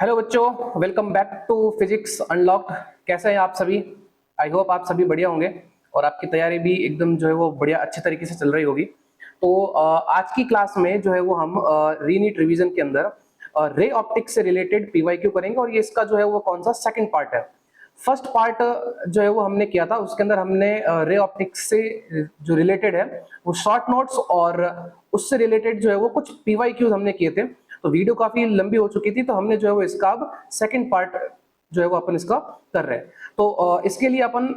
Hello बच्चों, welcome back to physics unlocked. कैसे हैं आप सभी? आई होप आप सभी बढ़िया होंगे और आपकी तैयारी भी एकदम जो है वो बढ़िया अच्छे तरीके से चल रही होगी। तो आज की क्लास में जो है वो हम रीनीट रिवीजन के अंदर रे ऑप्टिक्स से रिलेटेड पीवाईक्यू करेंगे और ये इसका जो है वो कौन सा सेकंड पार्ट है। फर्स्ट पार्ट जो है वो हमने किया था, उसके अंदर हमने रे ऑप्टिक्स से जो रिलेटेड है वो शॉर्ट नोट्स और उससे रिलेटेड जो है वो कुछ पीवाईक्यूज हमने किए थे। तो वीडियो काफी लंबी हो चुकी थी, तो हमने जो है वो इसका अब सेकंड पार्ट जो है वो अपन इसका कर रहे हैं। तो इसके लिए अपन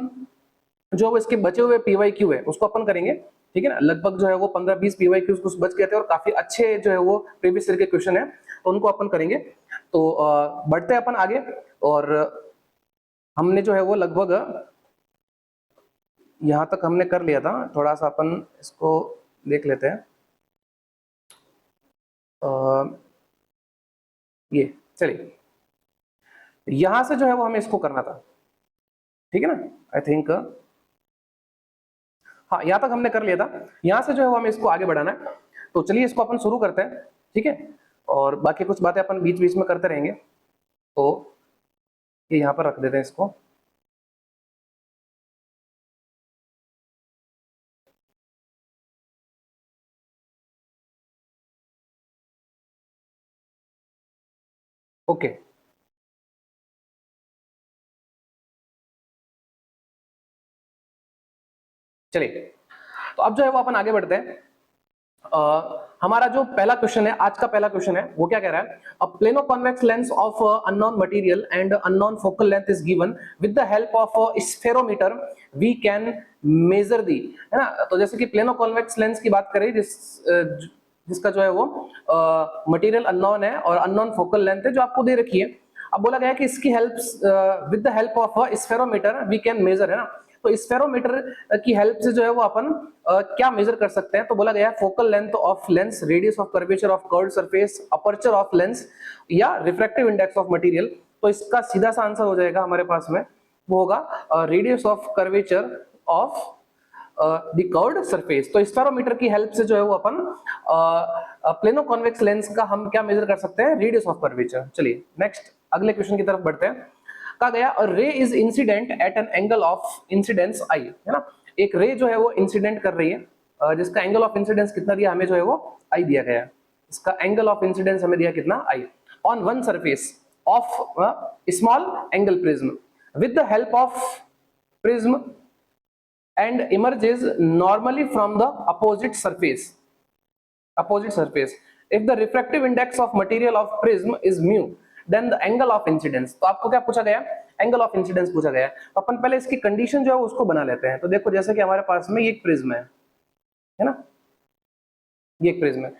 जो वो इसके बचे हुए पीवाईक्यू है उसको अपन करेंगे, ठीक है ना। लगभग जो है वो 15-20 पीवाईक्यूज कुछ बच गए थे और काफी अच्छे जो है वो प्रीवियस ईयर के क्वेश्चन है, तो उनको अपन करेंगे। तो बढ़ते हैं अपन आगे। और हमने जो है वो लगभग यहां तक हमने कर लिया था। थोड़ा सा अपन इसको देख लेते हैं। ये चलिए, यहां से जो है वो हमें इसको करना था, ठीक है ना। आई थिंक हाँ, यहां तक हमने कर लिया था। यहां से जो है वो हमें इसको आगे बढ़ाना है। तो चलिए इसको अपन शुरू करते हैं, ठीक है। और बाकी कुछ बातें अपन बीच बीच में करते रहेंगे। तो ये यहां पर रख देते हैं इसको। ओके, चलिए तो अब जो है वो अपन आगे बढ़ते हैं। हमारा जो पहला क्वेश्चन है, आज का पहला क्वेश्चन है, वो क्या कह रहा है? A plano convex lens of unknown material and unknown focal length is given with the help of a spherometer we can measure the, है ना। तो जैसे कि प्लेनो कॉन्वेक्स लेंस की बात करें, जिसका जो है वो मटेरियल अननोन है और अननोन फोकल लेंथ है जो आपको दे रखी है। अब बोला गया है कि इसकी help with the help of a spherometer we can measure, है ना। तो स्फेरोमीटर की हेल्प से जो है वो अपन क्या मेजर कर सकते हैं? तो बोला गया है focal length of lens, radius of curvature of curved surface, aperture of lens या रिफ्रैक्टिव इंडेक्स ऑफ मटेरियल। तो इसका सीधा सा आंसर हो जाएगा हमारे पास में, वो होगा radius of curvature of the curved surface. तो स्फेरोमीटर की हेल्प से जो है वो अपन प्लेनो कॉन्वेक्स लेंस का हम क्या मेजर कर सकते हैं? Radius of curvature. चलिए नेक्स्ट अगले क्वेश्चन की तरफ बढ़ते हैं। कहा गया ray is incident at an angle of incidence I, है ना। एक रे जो है वो इंसिडेंट कर रही है, जिसका एंगल ऑफ इंसिडेंस कितना दिया हमें, जो है वो आई दिया गया है। इसका एंगल ऑफ इंसिडेंस हमें दिया कितना? I. On one surface of small angle prism with the help of prism and emerges normally from the opposite surface. If the refractive index of material of prism is mu, then the angle of incidence। तो आपको क्या पूछा गया? Angle of incidence पूछा गया है। तो अपन पहले इसकी कंडीशन जो है उसको बना लेते हैं। तो देखो, जैसे कि हमारे पास में ये एक प्रिज्म है ना, ये एक प्रिज्म है,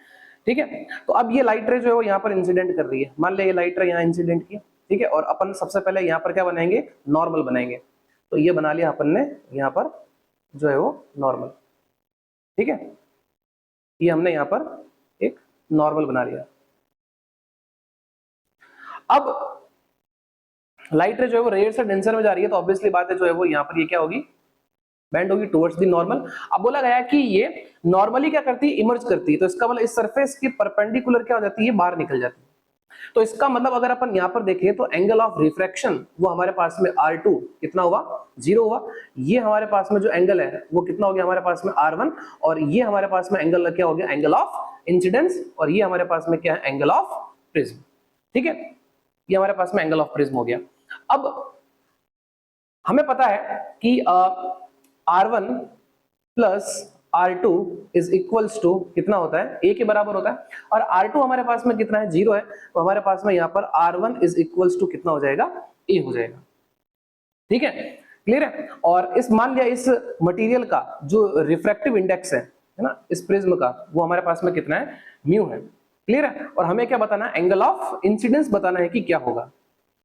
ठीक है। तो अब ये लाइट रे जो है वो यहाँ पर इंसिडेंट कर रही है। मान लिया ये लाइट रे यहाँ इंसिडेंट की, ठीक है। और अपन सबसे पहले यहाँ पर क्या बनाएंगे? नॉर्मल बनाएंगे। तो ये बना लिया अपन ने यहाँ पर जो है वो नॉर्मल, ठीक है। ये हमने यहां पर एक नॉर्मल बना लिया। अब लाइट रे जो है वो रेयर से डेंसर में जा रही है, तो ऑब्वियसली बात है जो है वो यहां पर ये क्या होगी? बेंड होगी टुवर्ड्स द नॉर्मल। अब बोला गया है कि ये नॉर्मली क्या करती है? इमर्ज करती है। तो इसका मतलब इस सरफेस की परपेंडिकुलर क्या हो जाती है? बाहर निकल जाती है। तो इसका मतलब अगर अपन यहां पर देखें तो एंगल ऑफ रिफ्रैक्शन वो हमारे पास में R2 कितना हुआ? 0 हुआ। ये हमारे पास में जो एंगल है वो कितना हो गया हमारे पास में? R1। और ये हमारे पास में एंगल क्या हो गया? Angle of incidence. और ये हमारे पास में क्या है? एंगल ऑफ प्रिज्म, ठीक है। ये हमारे पास में एंगल ऑफ प्रिज्म हो गया। अब हमें पता है कि R1 plus R2 is equals to कितना होता है? A के बराबर होता है। और R2 हमारे पास में कितना है? 0 है। तो हमारे पास में यहाँ पर R1 इज इक्वल्स टू कितना हो जाएगा? A हो जाएगा, ठीक है। क्लियर है। और इस मान लिया इस मटेरियल का जो रिफ्रैक्टिव इंडेक्स है ना, इस प्रिज्म का, वो हमारे पास में कितना है? म्यू है। क्लियर है। और हमें क्या बताना है? एंगल ऑफ इंसिडेंस बताना है कि क्या होगा।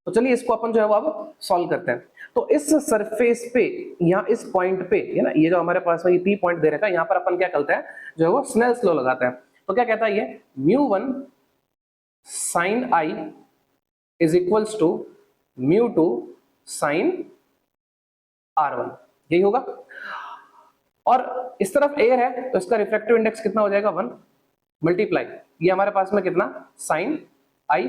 तो चलिए इसको अपन जो है वो अब सॉल्व करते हैं। तो इस सरफेस पे, यहाँ इस पॉइंट पे, है ना, ये जो हमारे पास में ये P पॉइंट दे रखा है, यहाँ पर अपन क्या करते हैं जो है वो स्नेल्स लॉ लगाते हैं। तो क्या कहता है ये? μ1 sin I is equals to μ2 sin R1, यही होगा। और इस तरफ एयर है तो इसका रिफ्रैक्टिव इंडेक्स कितना हो जाएगा? 1 मल्टीप्लाई ये हमारे पास में कितना? sin I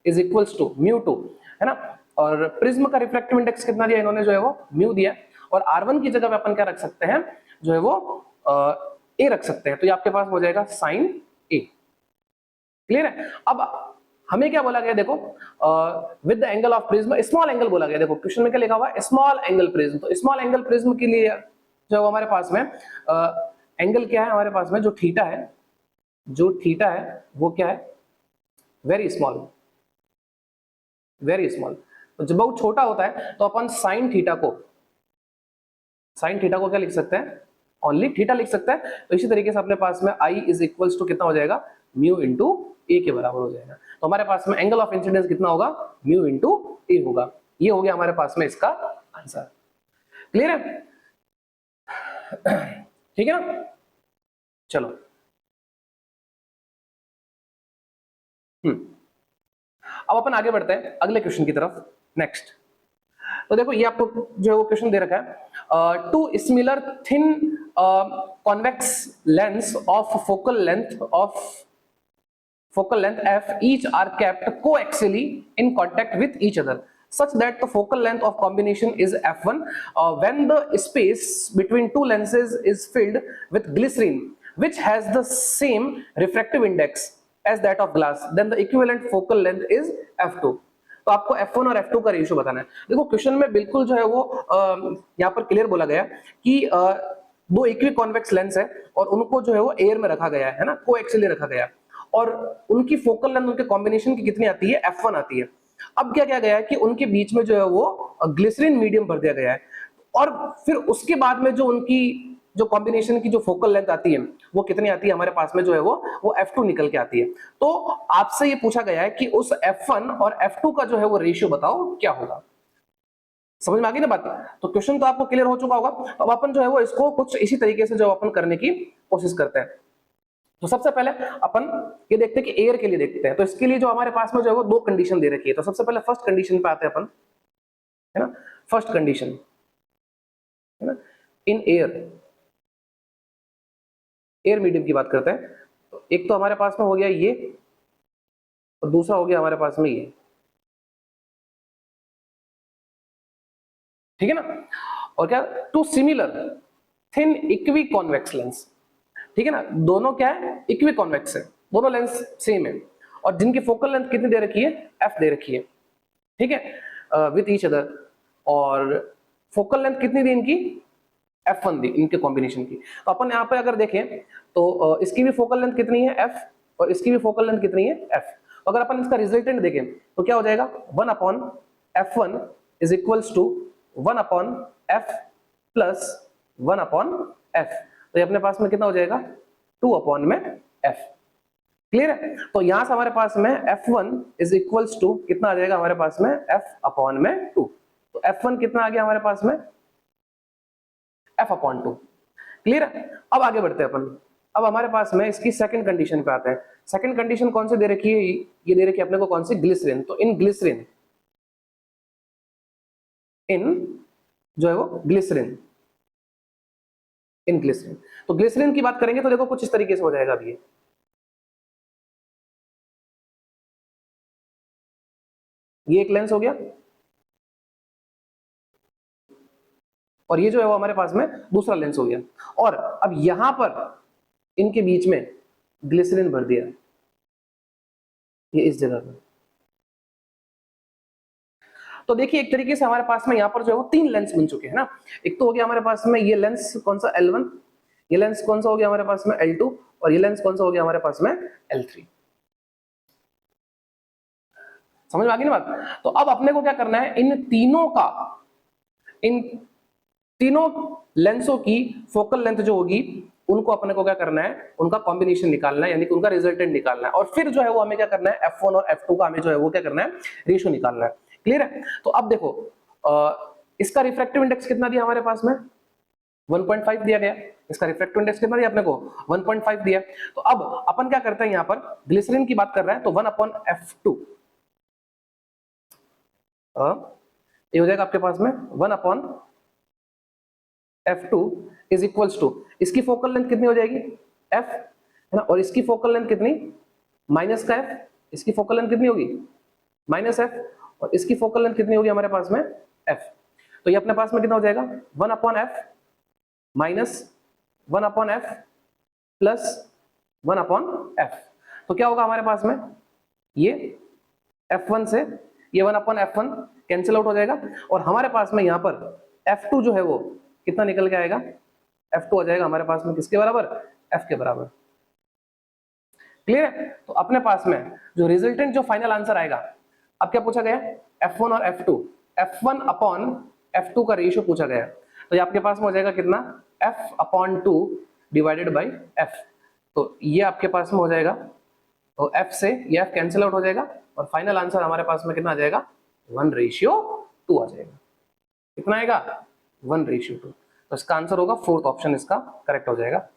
is equals to μ2, है ना। और प्रिज्म का रिफ्रैक्टिव इंडेक्स कितना दिया इन्होंने, जो है वो म्यू दिया, और R1 की जगह पे अपन क्या रख सकते हैं, जो है वो ए रख सकते हैं, तो ये आपके पास हो जाएगा साइन ए। क्लियर है। अब हमें क्या बोला गया, देखो with the angle of prism, small angle बोला गया। देखो क्वेश्चन में क्या लिखा हुआ है, स्मॉल एंगल प्रिज्म, तो स्मॉल एंगल प्रिज्म के लिए जो हमारे पास में एंगल क्या है हमारे पास में, जो थीटा है, जो थीटा है वो क्या है, वेरी स्मॉल, वेरी स्मॉल। तो जब बहुत छोटा होता है तो अपन साइन थीटा को क्या लिख सकते हैं, ओनली थीटा लिख सकते हैं। तो इसी तरीके से अपने पास में I इज इक्वल्स टू कितना हो जाएगा, म्यू इंटू ए के बराबर हो जाएगा। तो हमारे पास में एंगल ऑफ इंसिडेंस कितना होगा, म्यू इंटू ए होगा। ये हो गया हमारे पास में इसका आंसर। क्लियर है, ठीक है ना। चलो अब अपन आगे बढ़ते हैं अगले क्वेश्चन की तरफ। नेक्स्ट, तो देखो ये आपको जो है वो क्वेश्चन दे रखा है, two similar thin convex lens of focal length f each are kept coaxially in contact with each other such that the focal length of combination is f1 when the space between two lenses is filled with glycerin which has the same refractive index as that of glass, then the equivalent focal length is f2। तो आपको f1 और f2 का ratio बताना है। देखो question में बिल्कुल जो है वो यहाँ पर क्लियर बोला गया कि दो इक्वी कॉन्वेक्स लेंस है और उनको जो है वो एयर में रखा गया है ना, कोएक्सियली रखा गया है, और उनकी फोकल लेंथ उनके कॉम्बिनेशन की कितनी आती है, f1 आती है। अब क्या किया गया है कि उनके बीच में जो है वो ग्लिसरीन मीडियम भर दिया गया है, और फिर उसके बाद में जो उनकी जो कॉम्बिनेशन की जो फोकल लेंथ आती है वो कितनी आती है हमारे पास में, जो है वो f2 निकल के आती है। तो आपसे ये पूछा गया है कि उस f1 और f2 का जो है वो रेशियो बताओ क्या होगा। समझ में आ गई ना बात। तो क्वेश्चन तो आपको क्लियर हो चुका होगा। अब अपन जो है वो इसको कुछ इसी तरीके से जो अपन करने की कोशिश करते हैं। तो सबसे पहले अपन ये देखते हैं कि एयर के लिए देखते हैं। तो इसके लिए जो हमारे पास में जो है वो दो कंडीशन दे रखी है। तो सबसे पहले फर्स्ट कंडीशन पे आते हैं अपन, है ना। फर्स्ट कंडीशन, है ना, इन एयर मीडियम की बात करते हैं। तो एक तो हमारे पास में हो गया ये, और दूसरा हो गया हमारे पास में ये, ठीक है ना। और क्या, two similar thin equiconvex lens, ठीक है ना। दोनों क्या है, इक्वी कॉन्वेक्स है, दोनों लेंस सेम है, और जिनकी फोकल लेंथ कितनी दे रखी है, f दे रखी है, ठीक है, विथ ईच अदर। और फोकल लेंथ कितनी दी इनकी, f1 दी इनके कॉम्बिनेशन की। तो अपन यहाँ पे अगर देखें तो इसकी भी फोकल लेंथ कितनी है, f, और इसकी भी फोकल लेंथ कितनी है, f। तो अगर अपन इसका रिजल्टेंट देखें तो क्या हो जाएगा, 1/f1 is equals to 1/f plus 1/f। तो ये अपने पास में कितना हो जाएगा, 2/f। क्लियर है। तो यहां से हमारे पास में f1 इज इक्वल्स टू कितना आ जाएगा हमारे पास में, f/2। तो f1 कितना आ गया हमारे पास में, f/2। क्लियर है। अब आगे बढ़ते हैं अपन। अब हमारे पास में इसकी सेकंड कंडीशन पे आते हैं। सेकंड कंडीशन कौन सी दे रखी है, ये दे रखी है अपने को कौन सी, ग्लिसरीन। तो इन ग्लिसरीन जो है वो ग्लिसरीन, इन ग्लिसरीन। तो ग्लिसरीन की बात करेंगे तो देखो कुछ इस तरीके से हो जाएगा। अभी ये एक लेंस हो गया, और ये जो है वो हमारे पास में दूसरा लेंस हो गया, और अब यहां पर इनके बीच में ग्लिसरीन भर दिया, ये इस जगह पर। तो देखिए एक तरीके से हमारे पास में यहाँ पर जो है वो तीन लेंस बन चुके हैं ना। एक तो हो गया हमारे पास में ये लेंस कौन सा, L1, ये लेंस कौन सा हो गया हमारे पास में, L2, और ये लेंस कौन सा हो गया हमारे पास में, L3। समझ में आ गई ना बात। तो अब अपने को क्या करना है, इन तीनों लेंसों की फोकल लेंथ जो होगी उनको अपने को क्या करना है, उनका कॉम्बिनेशन निकालना है, यानी कि उनका रिजल्टेंट निकालना है, और फिर जो है वो हमें क्या करना है, f1 और f2 का हमें जो है वो क्या करना है, रेशियो निकालना है। क्लियर है। तो अब देखो इसका रिफ्रैक्टिव इंडेक्स कितना दिया हमारे पास में, 1.5 दिया गया। इसका रिफ्रैक्टिव इंडेक्स कितना दिया अपने को, 1.5 दिया। तो अब अपन क्या करते हैं, यहाँ पर ग्लिसरीन की बात कर रहे हैं, तो 1/f2 ये हो जाएगा आपके पास में 1/f2 इज इक्वल्स टू, इसकी फोकल लेंथ कितनी हो जाएगी, f, है ना, और इसकी फोकल लेंथ कितनी, माइनस का f, इसकी फोकल लेंथ कितनी होगी, -f, और इसकी फोकल लेंथ कितनी होगी हमारे पास में f। तो ये अपने पास में कितना हो जाएगा 1/f minus 1/f plus 1/f। तो क्या होगा हमारे पास में, ये f1 से ये 1/f1 कैंसिल आउट हो जाएगा, और हमारे पास में यहाँ पर f2 जो है वो कितना निकल के आएगा, f2 आ जाएगा हमारे पास में किसके बराबर, f के बराबर। क्लियर है? तो अपने पास में जो रिजल्टेंट जो फाइनल आंसर आएगा, अब क्या पूछा गया f1 और f2, f1/f2 का रेशियो पूछा गया, तो ये आपके पास में हो जाएगा कितना f/2 डिवाइडेड बाई f। तो ये आपके पास में हो जाएगा, तो f से ये f कैंसिल आउट हो जाएगा, और फाइनल आंसर हमारे पास में कितना आ जाएगा 1:2 आ जाएगा। कितना आएगा 1:2। तो इसका आंसर होगा फोर्थ ऑप्शन, इसका करेक्ट हो जाएगा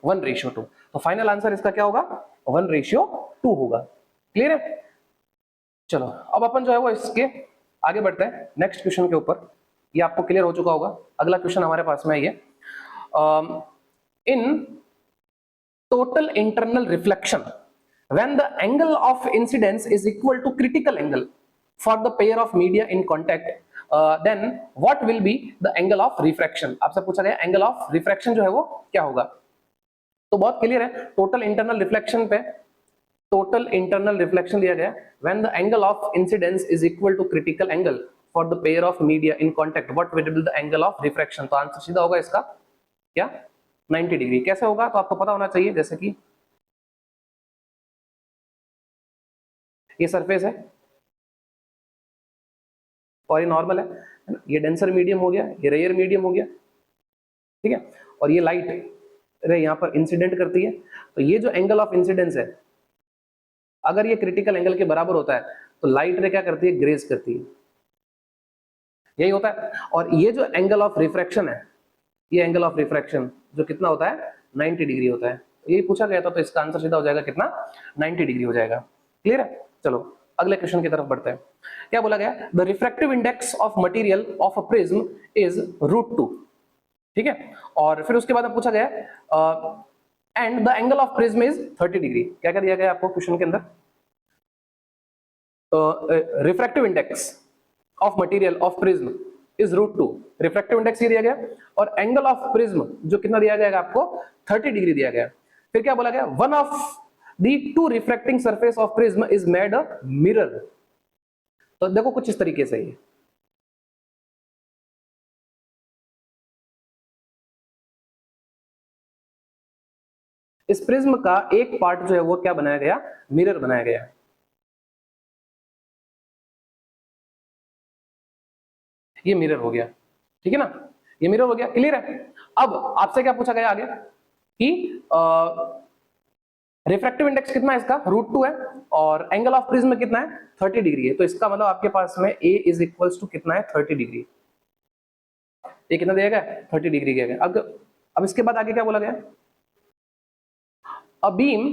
1:2। तो फाइनल आंसर इसका क्या होगा 1:2 होगा। क्लियर है? चलो अब अपन जो है वो इसके आगे बढ़ते हैं नेक्स्ट क्वेश्चन के ऊपर। ये आपको क्लियर हो चुका होगा। अगला क्वेश्चन हमारे पास में ये in total internal reflection when the angle of incidence is equal to critical angle for the pair of media in contact, then what will be the angle of refraction। आपसे पूछा गया एंगल ऑफ रिफ्रैक्शन जो है वो क्या होगा। तो बहुत क्लियर है, टोटल इंटरनल रिफ्लेक्शन पे टोटल इंटरनल रिफ्लेक्शन दिया गया when the angle of incidence is equal to critical angle for the pair of media in contact, what will be the angle of refraction। तो answer सीधा होगा इसका क्या 90 degree. कैसे होगा तो आपको पता होना चाहिए, जैसे कि ये सरफेस है और ये नॉर्मल है, ये डेंसर मीडियम हो गया, ये रेयर मीडियम हो गया, ठीक है, और ये लाइट रे यहाँ पर इंसिडेंट करती है। तो ये जो एंगल ऑफ इंसिडेंस है, अगर ये क्रिटिकल एंगल के बराबर होता है तो लाइट रे क्या करती है, ग्रेज करती है, यही होता है। और ये जो एंगल ऑफ रिफ्रैक्शन है, ये एंगल ऑफ रिफ्रैक्शन जो कितना होता है 90 डिग्री होता है। यही पूछा गया था, तो इसका आंसर सीधा हो जाएगा कितना 90 डिग्री हो जाएगा। क्लियर है? चलो अगले क्वेश्चन की तरफ बढ़ते हैं। क्या बोला गया, the refractive index of material of a prism is √2। ठीक है, और फिर उसके बाद पूछा गया and the angle of prism is 30 degree. क्या क्या दिया गया आपको क्वेश्चन के अंदर, refractive index of material of prism is √2, refractive index ये दिया गया, और एंगल ऑफ प्रिज्म जो कितना दिया गया आपको 30 डिग्री दिया गया। फिर क्या बोला गया, one of the two refracting surface of prism is made a mirror। तो देखो कुछ इस तरीके से, ये इस प्रिज्म का एक पार्ट जो है वो क्या बनाया गया, मिरर बनाया गया। ये मिरर हो गया, ठीक है ना, ये मिरर हो गया। क्लियर है? अब आपसे क्या पूछा गया आगे कि रिफ्रैक्टिव इंडेक्स कितना है इसका √2 है, और एंगल ऑफ प्रिज्म कितना है 30 डिग्री है। तो इसका मतलब आपके पास में A इज इक्वल्स टू कितना है 30 डिग्री। ये कितना दिया गया 30 डिग्री दिया गया। अब इसके बाद आगे क्या बोला गया, a beam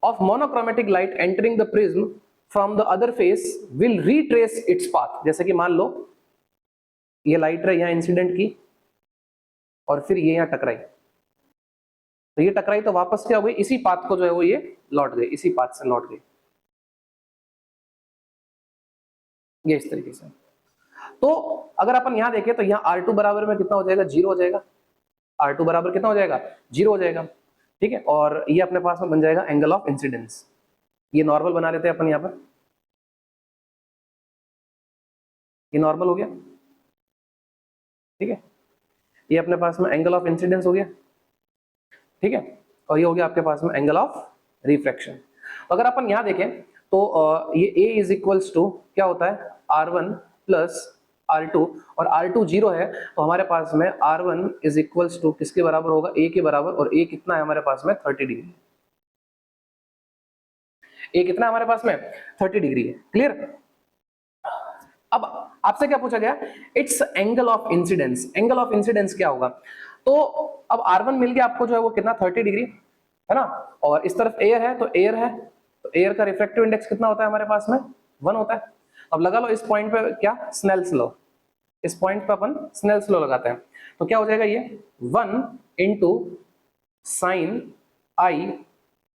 of monochromatic light entering the prism from the other face will retrace its path. जैसे कि मान लो ये लाइट है यहाँ इंसिडेंट की, और फिर ये यहाँ टकराई, तो ये टकराई तो वापस क्या हो गई, इसी पाथ को जो है वो ये लौट गई, इसी पाथ से लौट गई, ये इस तरीके से। तो अगर अपन यहां देखें तो यहाँ R2 बराबर में कितना हो जाएगा 0 हो जाएगा, R2 बराबर कितना हो जाएगा 0 हो जाएगा। ठीक है, और ये अपने पास में बन जाएगा एंगल ऑफ इंसिडेंस। ये नॉर्मल बना लेते हैं अपन यहाँ पर, ये नॉर्मल हो गया, ठीक है, ये अपने पास में एंगल ऑफ इंसिडेंस हो गया, ठीक है, और ये हो गया आपके पास में एंगल ऑफ रिफ्रैक्शन। अगर अपन यहां देखें तो ये A इज इक्वल्स टू क्या होता है R1 प्लस R2, और R2 0 है, तो हमारे पास में R1 इज इक्वल्स टू किसके बराबर होगा, A के बराबर, और A कितना है हमारे पास में 30 डिग्री। A कितना हमारे पास में 30 डिग्री है। क्लियर? अब आपसे क्या पूछा गया, it's angle of incidence. Angle of incidence क्या होगा, तो अब R1 मिल गया आपको जो है वो कितना 30 डिग्री है ना, और इस तरफ एयर है, तो एयर है, तो एयर का रिफ्रैक्टिव इंडेक्स कितना होता है हमारे पास में 1 होता है। अब लगा लो इस पॉइंट पे क्या स्नेल्स लॉ, इस पॉइंट पे अपन स्नेल्स लॉ लगाते हैं, तो क्या हो जाएगा ये 1 into sine I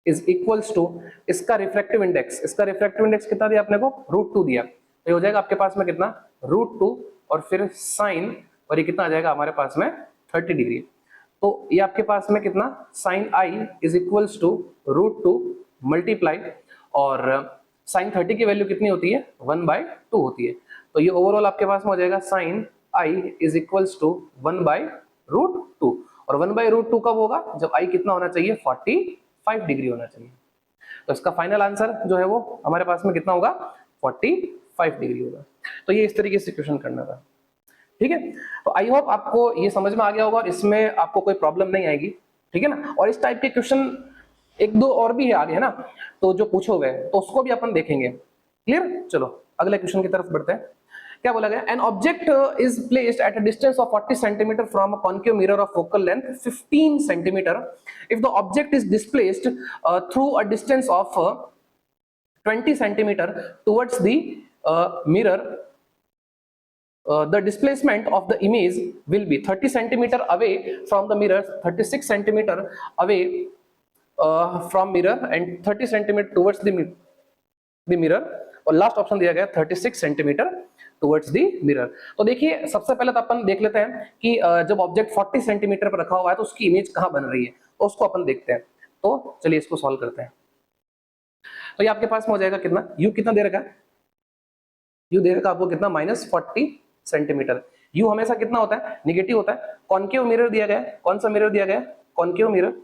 is equals to इसका रिफ्रैक्टिव इंडेक्स कितना दिया अपने को, √2 दिया, तो ये हो जाएगा आपके पास में कितना, √2 और फिर साइन, और ये कितना आ जाएगा हमारे पास में 30 डिग्री। तो ये आपके पास में कितना, sine I is equals to √2 multiply, और साइन 30 की वैल्यू कितनी होती है, 1/2 होती है। तो ये ओवरऑल आपके पास में हो जाएगा sine I is equals to 1/√2, और 1/√2 कब होगा, जब आई कितना होना चाहिए, 45 डिग्री होना चाहिए। तो इसका फाइनल आंसर जो है वो हमारे पास में कितना होगा, 45 डिग्री होगा। तो ये इस तरीके से क्वेश्चन करना था, ठीक है। तो आई होप आपको ये समझ में आ गया होगा और इसमें आपको कोई प्रॉब्लम नहीं आएगी, ठीक है ना। और इस टाइप के क्वेश्चन एक दो और भी है आगे, है ना, तो जो पूछो हुए तो उसको भी अपन देखेंगे। क्लियर, चलो अगले क्वेश्चन की तरफ बढ़ते हैं। क्या बोला गया, an object is placed at a distance of 40 centimetre from a concave mirror of focal length 15 centimetre if the object is displaced through a distance of 20 centimetre towards the mirror, the displacement of the image will be 30 centimeter away from the mirror, 36 centimeter away from mirror and 30 centimeter towards the mirror, और last option दिया गया 36 centimetre towards the mirror. तो देखिए सबसे पहले तो अपन देख लेते हैं कि जब ऑब्जेक्ट 40 सेंटीमीटर पर रखा हुआ है तो उसकी इमेज कहाँ बन रही है, तो उसको अपन देखते हैं। तो चलिए इसको सॉल्व करते हैं। तो ये आपके पास में हो जाएगा कितना, यू कितना दे रखा है, यू दे रखा आपको कितना, -40 सेंटीमीटर। यू हमेशा कितना होता है, निगेटिव होता है। कॉन्केव मिरर दिया गया है, कौन सा मिरर दिया गया है, कॉन्केव मिरर,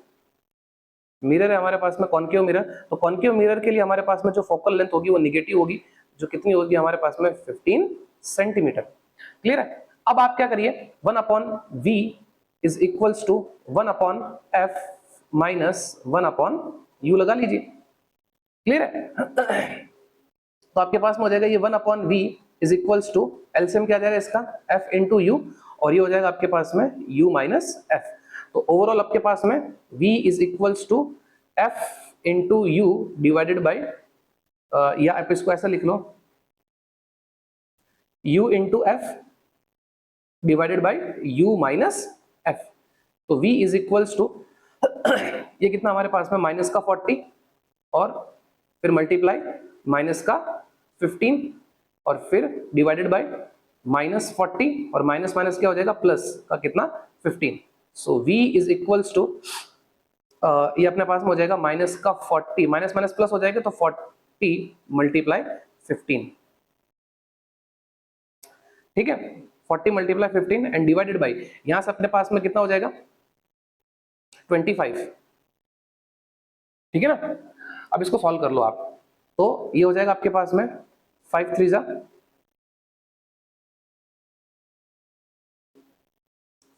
मिरर है हमारे पास में कॉन्केव मिरर। तो कॉन्केव मिरर के लिए हमारे पास में जो फोकल लेंथ होगी वो निगेटिव होगी, जो कितनी होगी हमारे पास में 15 सेंटीमीटर। क्लियर है। अब आप क्या करिए, 1/v is equals to 1/f minus 1/u लगा लीजिए। क्लियर है। तो आपके पास में हो जाएगा ये 1/v is equals to, LCM क्या आ जाएगा इसका, f इंटू यू, और ये हो जाएगा आपके पास में u माइनस f। तो ओवरऑल आपके पास में v is equals to f into u divided by, या आप इसको ऐसा लिख लो, u इंटू f divided by u minus f। तो v इज इक्वल्स टू ये कितना हमारे पास में, माइनस का 40 और फिर मल्टीप्लाई माइनस का 15 और फिर डिवाइडेड बाय -40 और माइनस माइनस क्या हो जाएगा, प्लस का कितना 15। So v is equals to, ये अपने पास में हो जाएगा माइनस का 40, माइनस माइनस प्लस हो जाएगा तो 40 मल्टीप्लाई 15, ठीक है, 40 मल्टीप्लाई 15 एंड डिवाइडेड बाई, यहां से अपने पास में कितना हो जाएगा 25, ठीक है ना। अब इसको सॉल्व कर लो आप, तो ये हो जाएगा आपके पास में 5 3 जा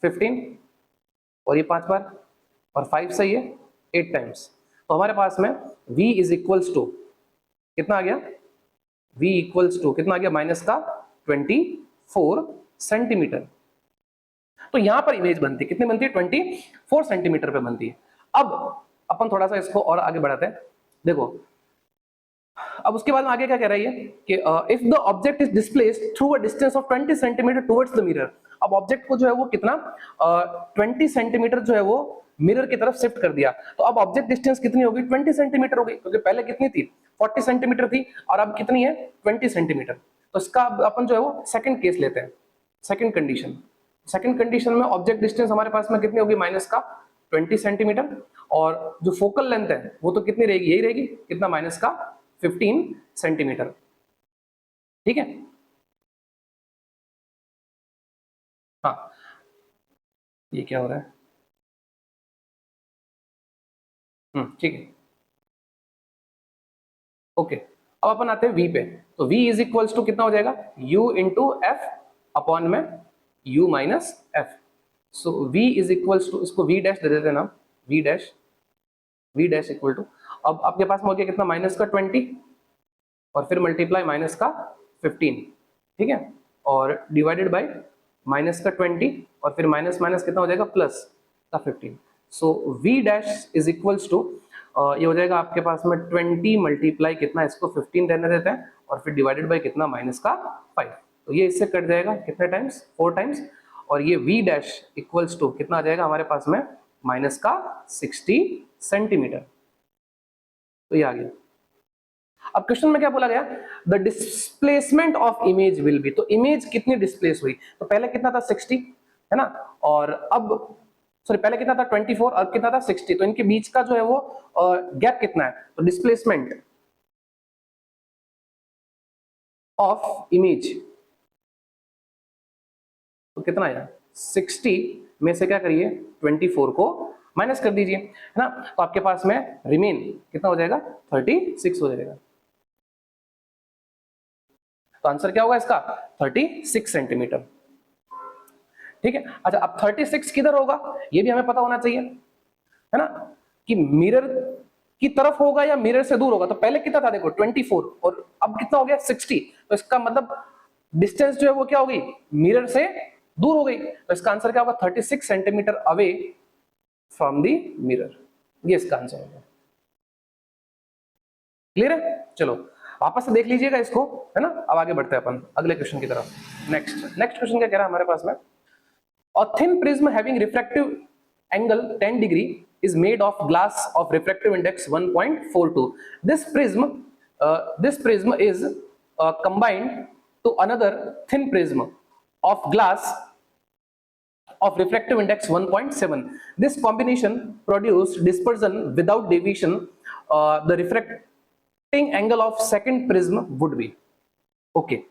15 और ये 5 बार और 5 से ये 8 टाइम्स। तो हमारे पास में v इज इक्वल्स टू कितना आ गया, v इक्वल्स टू कितना आ गया, माइनस का 24 सेंटीमीटर। तो यहां पर इमेज बनती है, कितनी बनती है, 24 सेंटीमीटर पे बनती है। अब अपन थोड़ा सा इसको और आगे बढ़ाते हैं। देखो अब उसके बाद में आगे क्या कह रही है कि if the object is displaced through a distance of 20 centimetre towards the mirror. अब ऑब्जेक्ट को जो है वो कितना 20 सेंटीमीटर जो है वो मिरर की तरफ शिफ्ट कर दिया, तो अब ऑब्जेक्ट डिस्टेंस कितनी होगी, 20 सेंटीमीटर होगी, क्योंकि पहले कितनी थी 40 सेंटीमीटर थी और अब कितनी है 20 सेंटीमीटर। तो इसका अपन जो है वो सेकंड केस लेते हैं, सेकंड कंडीशन। सेकंड कंडीशन में ऑब्जेक्ट डिस्टेंस हमारे पास में कितनी होगी, माइनस का 20 सेंटीमीटर, और जो फोकल लेंथ है वो तो कितनी रहेगी, यही रहेगी, कितना, माइनस का 15 सेंटीमीटर, ठीक है। हाँ ये क्या हो रहा है, ठीक है, ओके। अब अपन आते हैं v पे, तो v इज इक्वल्स टू कितना हो जाएगा, u इंटू एफ अपॉन में u minus f. So v is equals to, इसको v डैश दे देते हैं नाम, v डैश इक्वल टू, अब आपके पास में हो गया कितना, माइनस का 20 और फिर मल्टीप्लाई माइनस का 15, ठीक है, और डिवाइडेड बाय माइनस का 20 और फिर माइनस माइनस कितना हो जाएगा, प्लस का 15। So v dash is equals to, ये हो जाएगा आपके पास में 20 मल्टीप्लाई कितना, इसको 15 रहने देते हैं और फिर डिवाइडेड बाय कितना, माइनस का 5। तो ये इससे कट जाएगा कितने टाइम्स, 4 टाइम्स, और ये v डैश इक्वल्स टू कितना आ जाएगा हमारे पास में, माइनस का 60 सेंटीमीटर। तो ये आ गया। अब क्वेश्चन में क्या बोला गया, the displacement of image will be, तो इमेज कितनी डिस्प्लेस हुई, तो पहले कितना था 60 है ना, और अब सॉरी पहले कितना था 24, अब कितना था 60, तो इनके बीच का जो है वो गैप कितना है, तो डिस्प्लेसमेंट ऑफ इमेज तो कितना आया 60 में से क्या करिए 24 को माइनस कर दीजिए, है ना, तो आपके पास में रिमेन कितना हो जाएगा 36 हो जाएगा। तो आंसर क्या होगा इसका 36 सेंटीमीटर। ठीक है, अच्छा अब 36 किधर होगा ये भी हमें पता होना चाहिए, है ना, कि मिरर की तरफ होगा या मिरर से दूर होगा। तो पहले कितना था देखो 24 और अब कितना हो गया 60, तो इसका मतलब डिस्टेंस जो है वो क्या होगी मिरर से दूर हो गई, तो इसका आंसर क्या होगा 36 centimetre away from the mirror, ये इसका आंसर होगा। क्लियर है, चलो वापस से देख लीजिएगा इसको, है ना। अब आगे बढ़ते हैं अपन अगले क्वेश्चन की तरफ। नेक्स्ट क्वेश्चन क्या कह रहा है हमारे पास में, a thin prism having refractive angle 10 degree is made of glass of refractive index 1.42. This prism is combined to another thin prism of glass of refractive index 1.7. This combination produced dispersion without deviation. The refracting angle of second prism would be okay.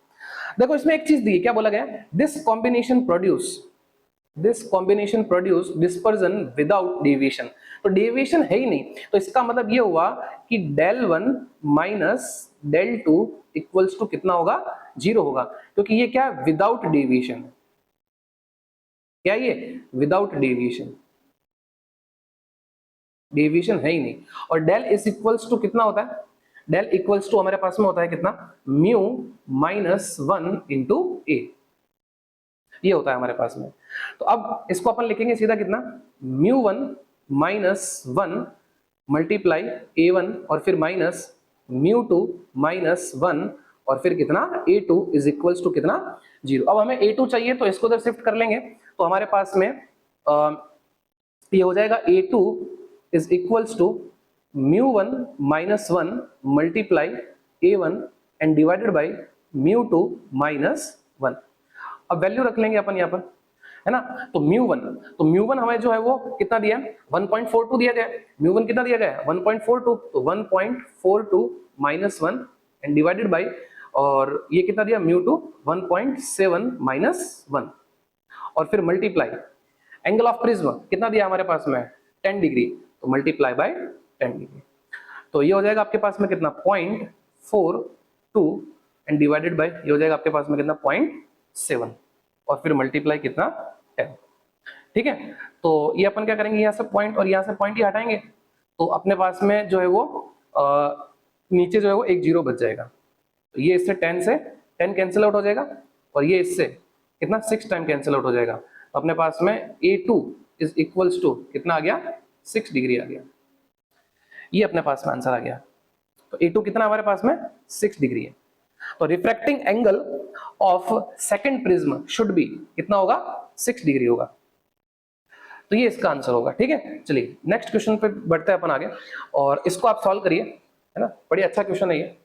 देखो इसमें एक चीज दी है, क्या बोला गया, this combination produce dispersion without deviation, तो deviation है ही नहीं, तो इसका मतलब ये हुआ कि del 1 minus del 2 equals to कितना होगा 0 होगा, क्योंकि ये क्या है विदाउट डेविएशन, क्या ये विदाउट डेविएशन, डेविएशन है ही नहीं। और del इज इक्वल्स टू कितना होता है, del इक्वल्स टू हमारे पास में होता है कितना म्यू माइनस 1 इंटू ए, ये होता है हमारे पास में। तो अब इसको अपन लिखेंगे सीधा कितना म्यू 1 माइनस 1 मल्टीप्लाई a1 और फिर माइनस म्यू 2 माइनस 1 और फिर कितना a2 इज इक्वल्स टू कितना 0। अब हमें a2 चाहिए तो इसको उधर शिफ्ट कर लेंगे, तो हमारे पास में ये हो जाएगा a2 is equals to mu 1 minus 1 multiply a1 and divided by mu 2 minus 1। अब वैल्यू रख लेंगे अपन यहाँ पर, है ना, तो म्यू वन हमें जो है वो कितना दिया 1.42 दिया गया, म्यू 1 कितना दिया गया 1.42, तो 1.42 माइनस 1 एंड डिवाइडेड बाई, और ये कितना दिया म्यू 2 1.7 माइनस 1 और फिर मल्टीप्लाई एंगल ऑफ प्रिज्म कितना दिया हमारे पास में 10 डिग्री, तो मल्टीप्लाई बाय 10 डिग्री, तो ये हो जाएगा आपके पास में कितना 0.42 एंड डिवाइडेड बाय ये हो जाएगा आपके पास में कितना 0.7 और फिर मल्टीप्लाई कितना 10। ठीक है, तो ये अपन क्या करेंगे यहाँ से पॉइंट और यहाँ से पॉइंट ही हटाएंगे, तो अपने पास में जो है वो नीचे जो है वो एक जीरो बच जाएगा, तो ये इससे 10 से 10 कैंसिल आउट हो जाएगा और ये इससे कितना 6 टाइम कैंसिल आउट हो जाएगा, तो अपने पास में a2 इज इक्वल्स टू कितना आ गया 6 डिग्री आ गया, ये अपने पास में आंसर आ गया। तो a2 कितना हमारे पास में 6 डिग्री है, तो refracting angle of second prism should be कितना होगा 6 डिग्री होगा, तो ये इसका आंसर होगा। ठीक है, चलिए नेक्स्ट क्वेश्चन पे बढ़ते हैं अपन आगे और इसको आप सॉल्व करिए, है ना, बड़ी अच्छा क्वेश्चन है ये।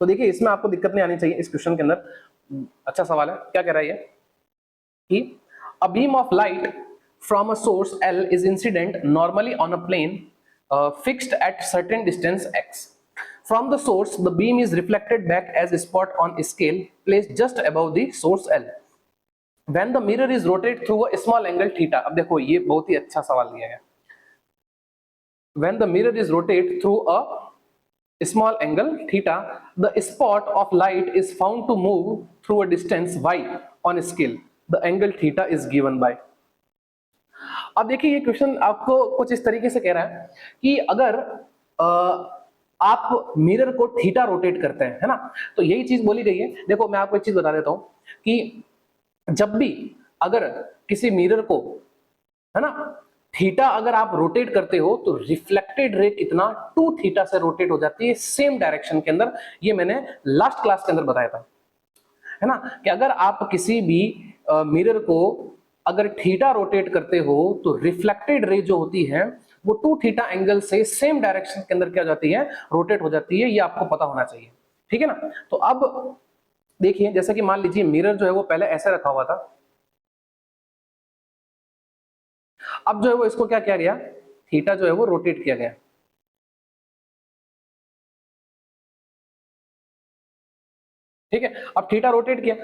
तो देखिए इसमें आपको दिक्कत नहीं आनी चाहिए इस क्वेश्चन के अंदर, अच्छा सवाल है। क्या कह रहा है ये कि a beam of light from a source L is incident normally on a plane fixed at certain distance x. From the source the beam is reflected back as a spot on a scale placed just above the source L. When the mirror is rotated through a small angle theta, अब देखो ये बहुत ही अच्छा सवाल दिया है। When the mirror is rotated through a small angle theta, the spot of light is found to move through a distance y on a scale. The angle theta is given by. अब देखिए ये question आपको कुछ इस तरीके से कह रहा है कि अगर आप मिरर को थीटा रोटेट करते हैं, है ना, तो यही चीज बोली गई है। देखो मैं आपको एक चीज बता देता हूं कि जब भी अगर किसी मिरर को, है ना, थीटा अगर आप रोटेट करते हो तो रिफ्लेक्टेड रे कितना 2 थीटा से रोटेट हो जाती है सेम डायरेक्शन के अंदर। ये मैंने लास्ट क्लास के अंदर बताया था, है ना, कि अगर आप किसी भी मिरर को अगर थीटा रोटेट करते हो तो रिफ्लेक्टेड रे जो होती है वो 2 थीटा एंगल से सेम डायरेक्शन के अंदर क्या जाती है, रोटेट हो जाती है। ये आपको पता होना चाहिए, ठीक है ना। तो अब देखिए, जैसे कि मान लीजिए मिरर जो है वो पहले ऐसे रखा हुआ था, अब जो है वो इसको क्या किया गया, थीटा जो है वो रोटेट किया गया, ठीक है। अब थीटा रोटेट किया,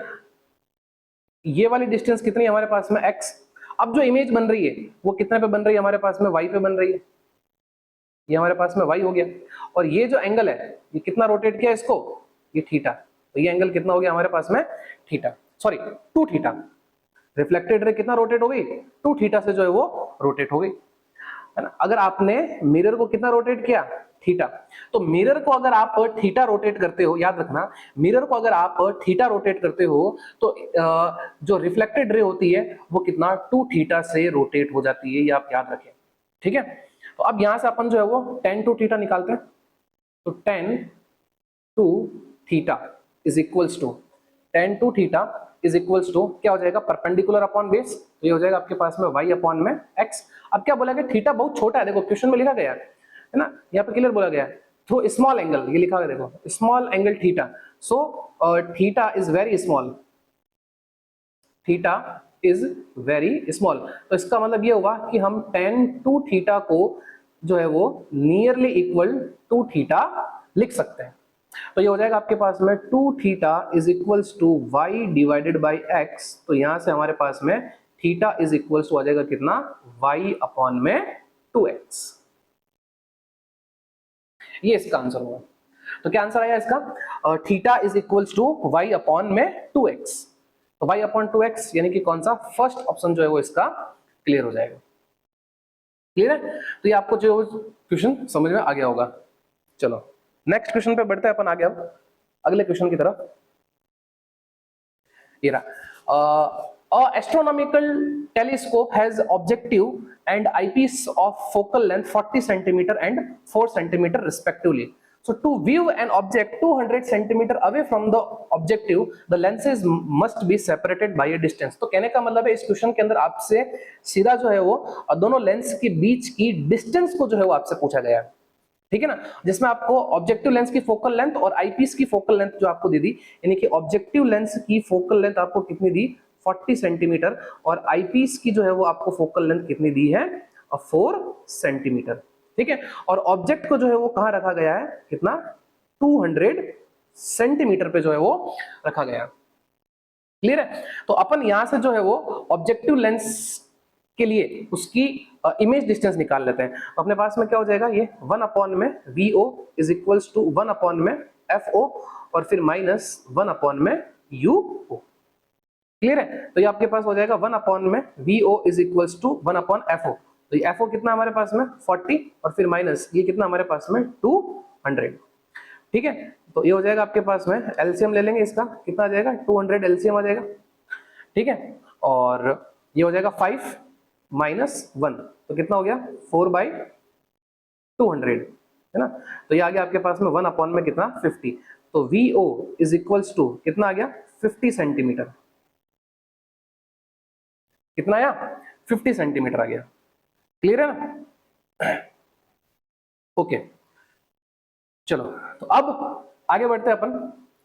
ये वाली डिस्टेंस कितनी है हमारे पास में, x। अब जो इमेज बन रही है वो कितने पे बन रही है हमारे पास में, y पे बन रही है, ये हमारे पास में y हो गया। और ये जो एंगल है ये कितना रोटेट किया इसको, ये थीटा, तो ये एंगल कितना हो गया हमारे पास में, theta, sorry 2 theta. Reflected ray कितना रोटेट हो गई, 2 थीटा से जो है वो रोटेट हो गई, है ना। अगर आपने मिरर को कितना रोटेट किया, थीटा, तो मिरर को अगर आप थीटा रोटेट करते हो, याद रखना, मिरर को अगर आप थीटा रोटेट करते हो तो जो रिफ्लेक्टेड रे होती है वो कितना 2 थीटा से रोटेट हो जाती है, ये आप याद रखें, ठीक है। तो अब यहां से अपन जो है वो tan 2 थीटा निकालते हैं, तो tan 2 theta is equals to, tan 2 theta is equals to क्या हो जाएगा, परपेंडिकुलर अपॉन बेस, तो ये हो जाएगा आपके पास में y अपॉन में x। अब क्या बोला गया, थीटा बहुत छोटा है, देखो क्वेश्चन में लिखा गया है ना, यहाँ पे क्लियर बोला गया है थ्रू स्मॉल एंगल, ये लिखा गया देखो small angle theta, so theta is very small, theta is very small. तो इसका मतलब ये हुआ कि हम tan 2 थीटा को जो है वो नियरली इक्वल टू थीटा लिख सकते हैं। तो ये हो जाएगा आपके पास में 2 theta is equals to y divided by x, तो यहां से हमारे पास में थीटा इज इक्वल्स टू आ जाएगा कितना, वाई अपॉन में 2x, ये इसका आंसर होगा। तो क्या आंसर आया इसका, theta is equals to y upon में 2x, तो वाई अपॉन 2x यानी कि कौन सा, फर्स्ट ऑप्शन जो है वो इसका क्लियर हो जाएगा। क्लियर है, तो ये आपको जो क्वेश्चन समझ में आ गया होगा। चलो नेक्स्ट क्वेश्चन पे बढ़ते हैं अपन आगे, अब अगले क्वेश्चन की तरफ। ये रहा, astronomical telescope has objective and eyepiece of focal length 40 centimeter and 4 centimeter respectively. So to view an object 200 centimeter away from the objective, the lenses must be separated by a distance. तो कहने का मतलब है इस question के अंदर आपसे सीधा जो है वो दोनों लेंस के बीच की डिस्टेंस को जो है वो आपसे पूछा गया है, ठीक है ना। जिसमें आपको ऑब्जेक्टिव लेंस की फोकल लेंथ और आईपीस की फोकल लेंथ जो आपको दे दी, यानी कि ऑब्जेक्टिव लेंस की फोकल लेंथ आपको कितनी दी, 40 सेंटीमीटर, और आईपीस की जो है वो आपको फोकल लेंथ कितनी दी है, 4 सेंटीमीटर, ठीक है। और ऑब्जेक्ट को जो है वो कहां रखा गया है, कितना, 200 सेंटीमीटर पे जो है वो रखा गया। क्लियर है, तो अपन यहां से जो है वो ऑब्जेक्टिव लेंस के लिए उसकी इमेज डिस्टेंस निकाल लेते हैं। तो अपने पास में क्या हो जाएगा, ये 1 अपॉन में VO is equals to 1 upon में एफओ, और फिर माइनस 1 अपॉन में यूओ। क्लियर है, तो ये आपके पास हो जाएगा 1 अपॉन में VO is equals to 1 upon FO, तो ये एफओ कितना हमारे पास में 40, और फिर माइनस ये कितना हमारे पास में 200, ठीक है। तो ये हो जाएगा आपके पास में, एलसीएम ले लेंगे इसका, कितना आ जाएगा 200 एलसीएम आ जाएगा, ठीक है। और ये हो जाएगा 5 माइनस 1, तो कितना हो गया 4/200, है ना। तो ये आ गया आपके पास में 1 अपॉन में कितना 50, तो VO इज इक्वल्स टू कितना आ गया 50 सेंटीमीटर, कितना आया 50 सेंटीमीटर आ गया। क्लियर है ना, ओके। चलो तो अब आगे बढ़ते हैं अपन।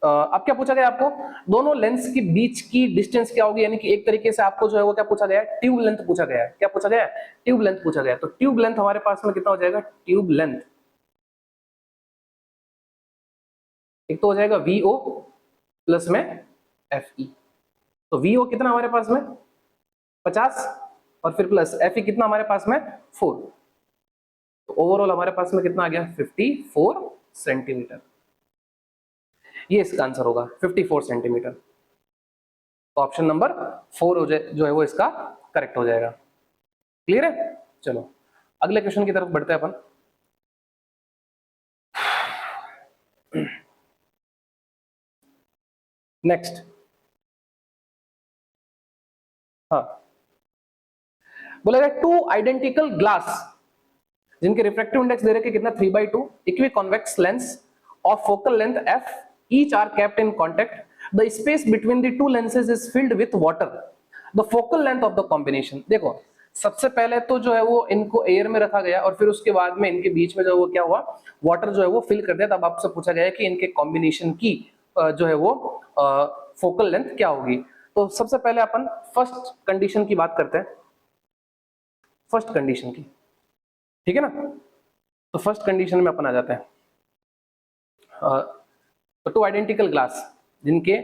अब क्या पूछा गया आपको, दोनों लेंस के बीच की डिस्टेंस क्या होगी, यानी कि एक तरीके से आपको जो है वो क्या पूछा गया है, ट्यूब लेंथ पूछा गया है। क्या पूछा गया है, ट्यूब लेंथ पूछा गया है। तो ट्यूब लेंथ हमारे पास में कितना हो जाएगा, ट्यूब लेंथ एक तो हो जाएगा VO प्लस में FE, तो VO कितना हमारे पास में 50, और फिर प्लस FE कितना हमारे पास में 4, तो ओवरऑल हमारे पास में कितना आ गया 54 सेंटीमीटर, ये इसका आंसर होगा 54 सेंटीमीटर। तो ऑप्शन नंबर 4 हो जाए जो है वो इसका करेक्ट हो जाएगा। क्लियर है, चलो अगले क्वेश्चन की तरफ बढ़ते हैं अपन। नेक्स्ट, हाँ, बोला गया टू आइडेंटिकल ग्लास जिनके रिफ्रैक्टिव इंडेक्स दे रखे कितना 3/2 equi convex lens of focal length f each are kept in contact the space between the two lenses is filled with water the focal length of the combination। देखो सबसे पहले तो जो है वो इनको एयर में रखा गया और फिर उसके बाद में इनके बीच में जो वो क्या हुआ वाटर जो है वो फिल कर दिया। तब आपसे पूछा गया कि इनके कॉम्बिनेशन की जो है वो फोकल लेंथ क्या होगी। तो सबसे पहले अपन फर्स्ट कंडीशन की बात करते हैं, फर्स्ट कंडीशन की, ठीक है ना। तो फर्स्ट कंडीशन में अपन आ जाते हैं टू आइडेंटिकल ग्लास जिनके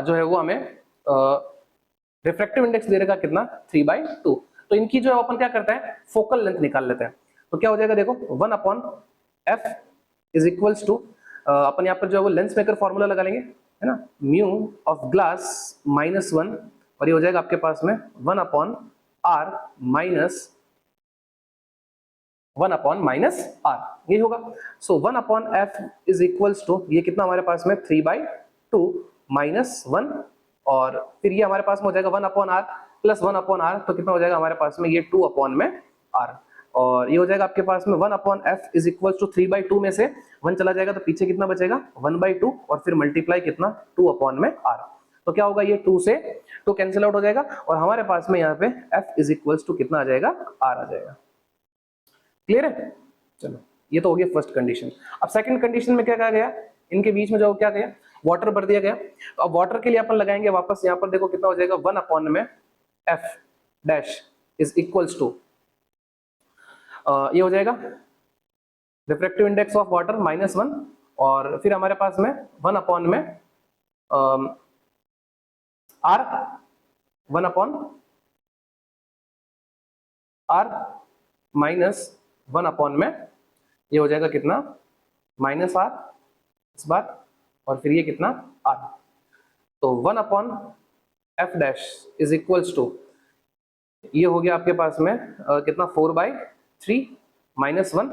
जो है वो हमें रिफ्रैक्टिव इंडेक्स दे रखा कितना 3/2। तो इनकी जो है अपन क्या करते हैं फोकल लेंथ निकाल लेते हैं। तो क्या हो जाएगा देखो 1/f इज इक्वल्स टू अपन यहाँ पर जो है वो लेंस मेकर फॉर्मूला लगा लेंगे, है ना, म्यू ऑफ ग्लास -1 और ये हो जाएगा आपके पास में 1/r माइनस 1/-r ये होगा। सो 1/f इज इक्वल्स टू ये कितना हमारे पास में 3/2 -1 और फिर ये हमारे पास में हो जाएगा 1/r प्लस 1/r तो कितना हो जाएगा हमारे पास में ये 2/r और ये हो जाएगा आपके पास में 1/f इज इक्वल्स टू 3/2 में से 1 चला जाएगा तो पीछे कितना बचेगा 1/2 और फिर मल्टीप्लाई कितना 2/r। तो क्या होगा ये 2 से 2 कैंसिल आउट हो जाएगा और हमारे पास में यहाँ पे f इज इक्वल्स टू कितना आ जाएगा r आ जाएगा। क्लियर है? चलो ये तो हो गया फर्स्ट कंडीशन। अब सेकंड कंडीशन में क्या कहा गया, इनके बीच में जो क्या गया वाटर भर दिया गया। तो अब वाटर के लिए अपन लगाएंगे वापस यहाँ पर देखो कितना हो जाएगा 1/f dash is equals to ये हो जाएगा रिफ्रैक्टिव इंडेक्स ऑफ वाटर -1 और फिर हमारे पास में 1/r 1/r माइनस 1/, ये हो जाएगा कितना -r इस बार और फिर ये कितना r। तो 1/f dash is equals to ये हो गया आपके पास में कितना 4/3 -1